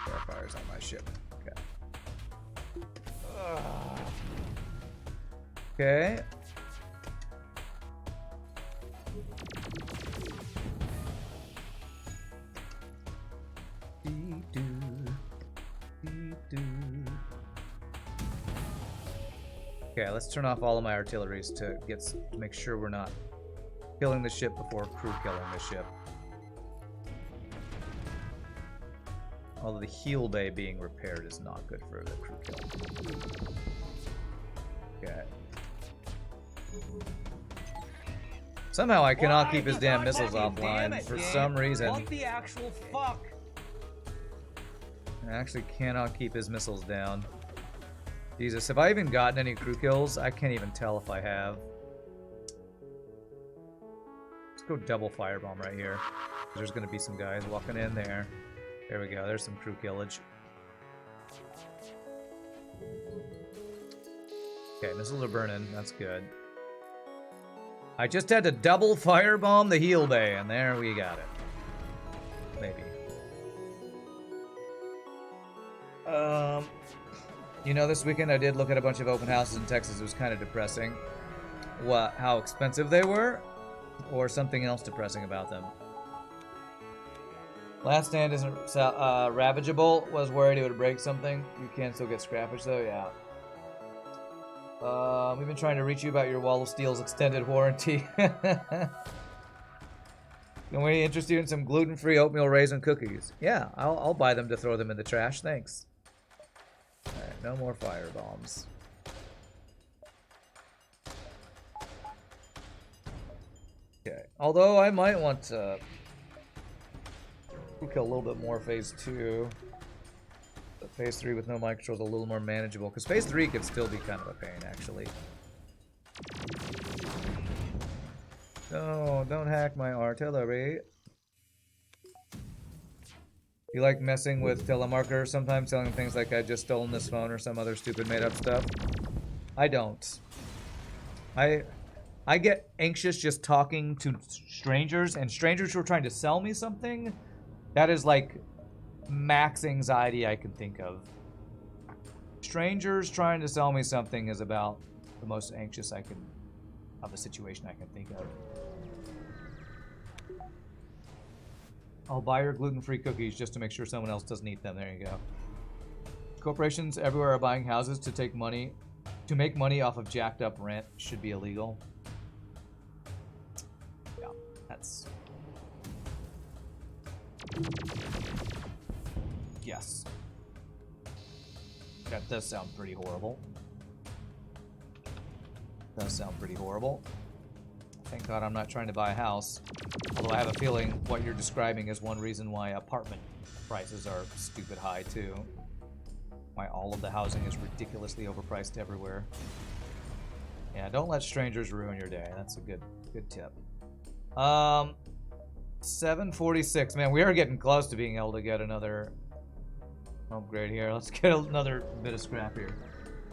There are fires on my ship. Okay. Okay. Okay, let's turn off all of my artilleries to make sure we're not killing the ship before crew killing the ship. Although the heal bay being repaired is not good for the crew kill. Okay. Somehow I cannot keep his damn missiles offline for some reason. What the actual fuck? I actually cannot keep his missiles down. Jesus, have I even gotten any crew kills? I can't even tell if I have. Let's go double firebomb right here. There's going to be some guys walking in there. There we go. There's some crew killage. Okay, missiles are burning. That's good. I just had to double firebomb the heal bay, and there we got it. Maybe. You know, this weekend I did look at a bunch of open houses in Texas. It was kind of depressing. What? How expensive they were? Or something else depressing about them? Last stand isn't ravageable. Was worried it would break something. You can still get scrappage though, yeah. We've been trying to reach you about your Wall of Steel's extended warranty. Can we interest you in some gluten-free oatmeal raisin cookies? Yeah, I'll buy them to throw them in the trash. Thanks. Alright, no more fire bombs. Okay. Although I might want to kill a little bit more phase 2. But phase 3 with no mic control is a little more manageable. Because phase 3 could still be kind of a pain, actually. No, don't hack my artillery. You like messing with telemarketers sometimes, telling things like I just stolen this phone or some other stupid made-up stuff? I don't. I get anxious just talking to strangers, and strangers who are trying to sell me something, that is like max anxiety I can think of. Strangers trying to sell me something is about the most anxious of a situation I can think of. I'll buy your gluten-free cookies just to make sure someone else doesn't eat them. There you go. Corporations everywhere are buying houses to make money off of jacked up rent. Should be illegal. Yeah, that's... Yes. That does sound pretty horrible. Does sound pretty horrible. Thank God I'm not trying to buy a house. Although I have a feeling what you're describing is one reason why apartment prices are stupid high too. Why all of the housing is ridiculously overpriced everywhere. Yeah, don't let strangers ruin your day. That's a good tip. 746. Man, we are getting close to being able to get another upgrade here. Let's get another bit of scrap here.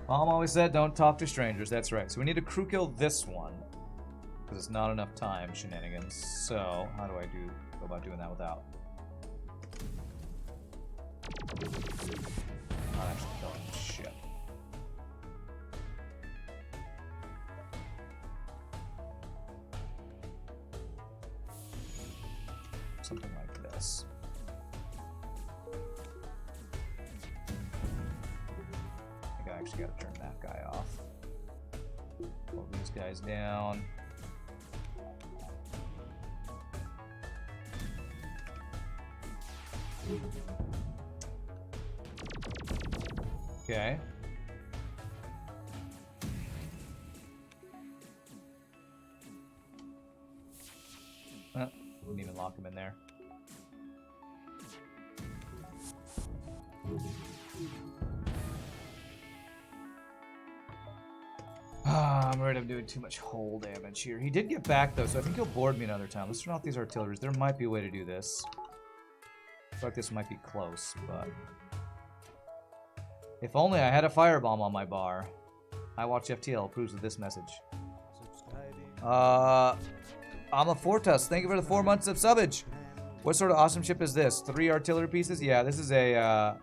Mom always said don't talk to strangers. That's right. So we need to crew kill this one. Because it's not enough time, shenanigans. So, how do I go about doing that without? Not actually killing shit. Something like this. I think I actually gotta turn that guy off. Pull these guys down. Okay. Didn't even lock him in there. I'm worried I'm doing too much hull damage here. He did get back though, so I think he'll board me another time. Let's turn off these artilleries. There might be a way to do this. I feel like this might be close, but... If only I had a firebomb on my bar. I watch FTL approves of this message. I'm a Fortus. Thank you for the 4 months of subbage. What sort of awesome ship is this? 3 artillery pieces? Yeah, this is a, I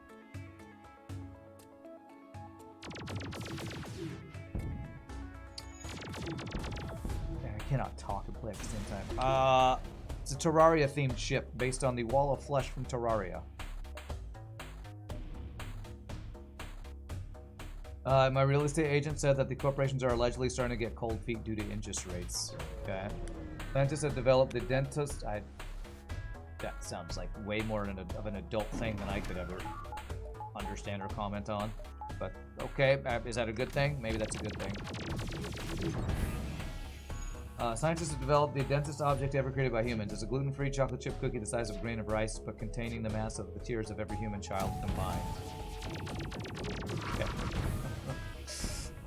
cannot talk and play at the same time. It's a Terraria-themed ship based on the Wall of Flesh from Terraria. My real estate agent said that the corporations are allegedly starting to get cold feet due to interest rates. Okay. Scientists have developed the dentist. That sounds like way more of an adult thing than I could ever understand or comment on. But okay, is that a good thing? Maybe that's a good thing. Scientists have developed the densest object ever created by humans. It's a gluten-free chocolate chip cookie the size of a grain of rice, but containing the mass of the tears of every human child combined. Okay.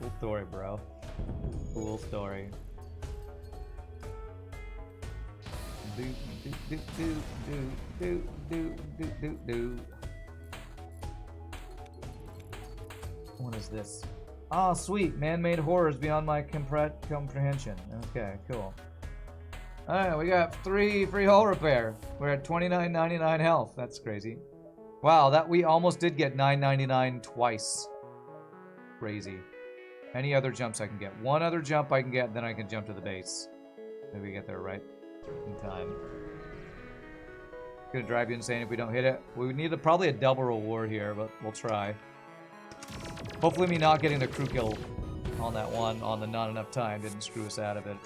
Cool story, bro. Cool story. What is this? Oh, sweet. Man-made horrors beyond my comprehension. Okay, cool. Alright, we got 3 free hull repair. We're at $29.99 health. That's crazy. Wow, that we almost did get $9.99 twice. Crazy. Any other jumps I can get? One other jump I can get, then I can jump to the base. Maybe we get there right in time. Gonna drive you insane if we don't hit it. We would need probably a double reward here, but we'll try. Hopefully me not getting the crew kill on that one on the not enough time didn't screw us out of it.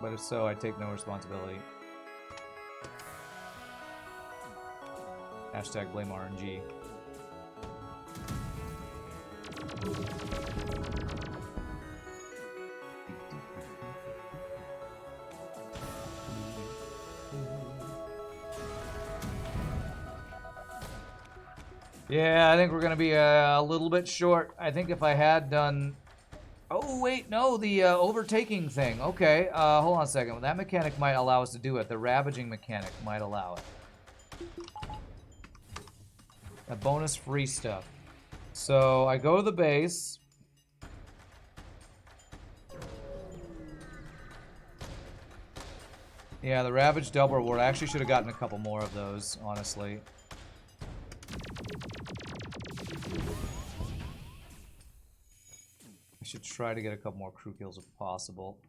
But if so, I take no responsibility. Hashtag blame RNG. Yeah, I think we're gonna be a little bit short. I think if I had done... Oh, wait, no, the overtaking thing. Okay, hold on a second. That mechanic might allow us to do it. The ravaging mechanic might allow it. A bonus free stuff. So I go to the base. Yeah, the ravaged double reward. I actually should have gotten a couple more of those, honestly. I should try to get a couple more crew kills if possible.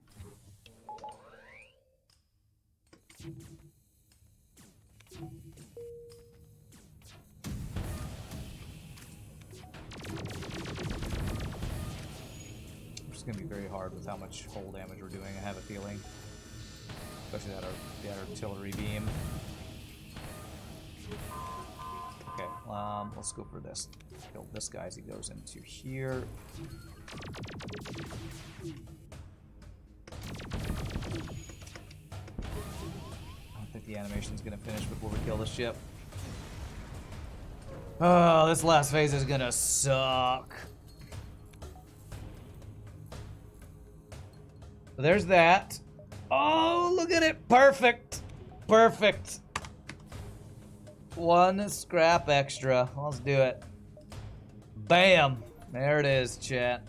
It's gonna be very hard with how much hull damage we're doing, I have a feeling. Especially that artillery beam. Okay, let's go for this. Kill this guy as he goes into here. I don't think the animation's gonna finish before we kill the ship. Oh, this last phase is gonna suck. So there's that. Oh, look at it. Perfect. Perfect. One scrap extra. Let's do it. Bam. There it is, chat.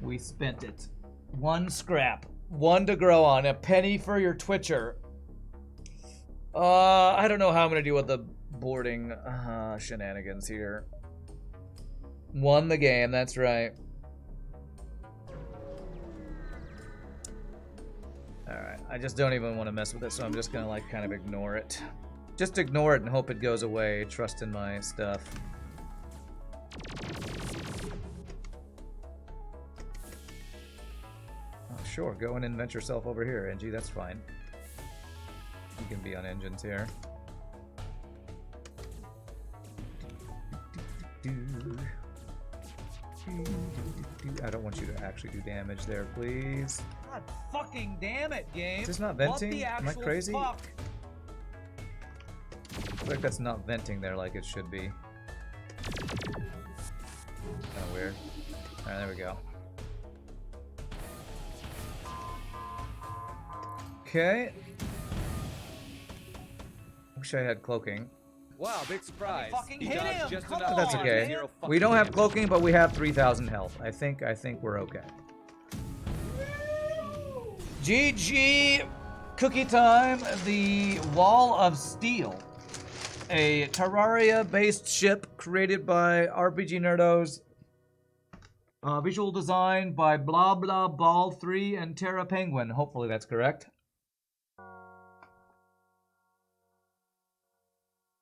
We spent it. One scrap. One to grow on. A penny for your Twitcher. I don't know how I'm going to deal with the boarding shenanigans here. Won the game. That's right. Alright, I just don't even want to mess with it, so I'm just gonna like kind of ignore it. Just ignore it and hope it goes away. Trust in my stuff. Oh, sure, go and invent yourself over here, Angie, that's fine. You can be on engines here. I don't want you to actually do damage there, please. God fucking damn it, game. Is this not venting? What the Am I actual crazy? fuck? I feel like that's not venting there like it should be. Kind of weird. Alright, there we go. Okay. Wish I had cloaking. Wow, big surprise. Fucking He hit dodged him, just come enough on, That's to okay. get zero We don't have fucking cloaking, but we have 3,000 health. I think we're okay. GG cookie time. The Wall of Steel, a Terraria-based ship created by RPGNerdos. Visual design by Blahblahbal3 and Terran Penguin. Hopefully that's correct.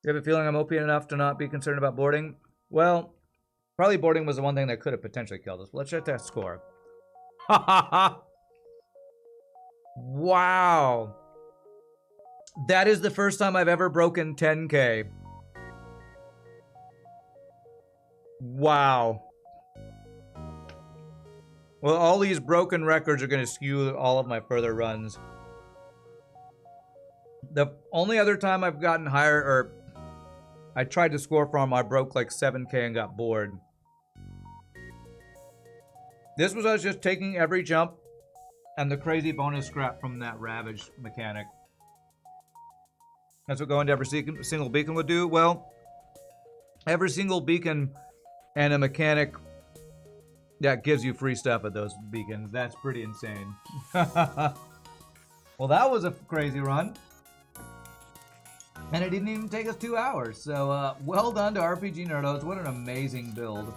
You have a feeling I'm OP enough to not be concerned about boarding? Well, probably boarding was the one thing that could have potentially killed us. Let's check that score. Ha ha ha! Wow. That is the first time I've ever broken 10K. Wow. Well, all these broken records are going to skew all of my further runs. The only other time I've gotten higher, or I tried to score from, I broke like 7K and got bored. This was us just taking every jump and the crazy bonus scrap from that ravaged mechanic. That's what going to every single beacon would do. Well, every single beacon and a mechanic that gives you free stuff at those beacons. That's pretty insane. Well, that was a crazy run. And it didn't even take us 2 hours. So, well done to RPGNerdos. What an amazing build.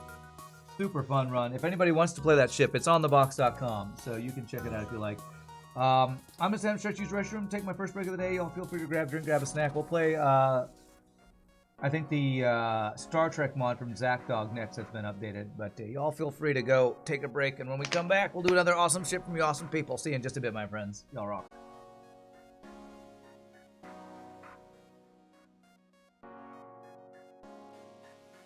Super fun run. If anybody wants to play that ship, it's on thebox.com. So you can check it out if you like. I'm gonna stand up, stretch, use the restroom, take my first break of the day. Y'all feel free to grab a drink, grab a snack. We'll play, I think the Star Trek mod from ZacDog next has been updated. But y'all feel free to go take a break. And when we come back, we'll do another awesome shit from you awesome people. See you in just a bit, my friends. Y'all rock.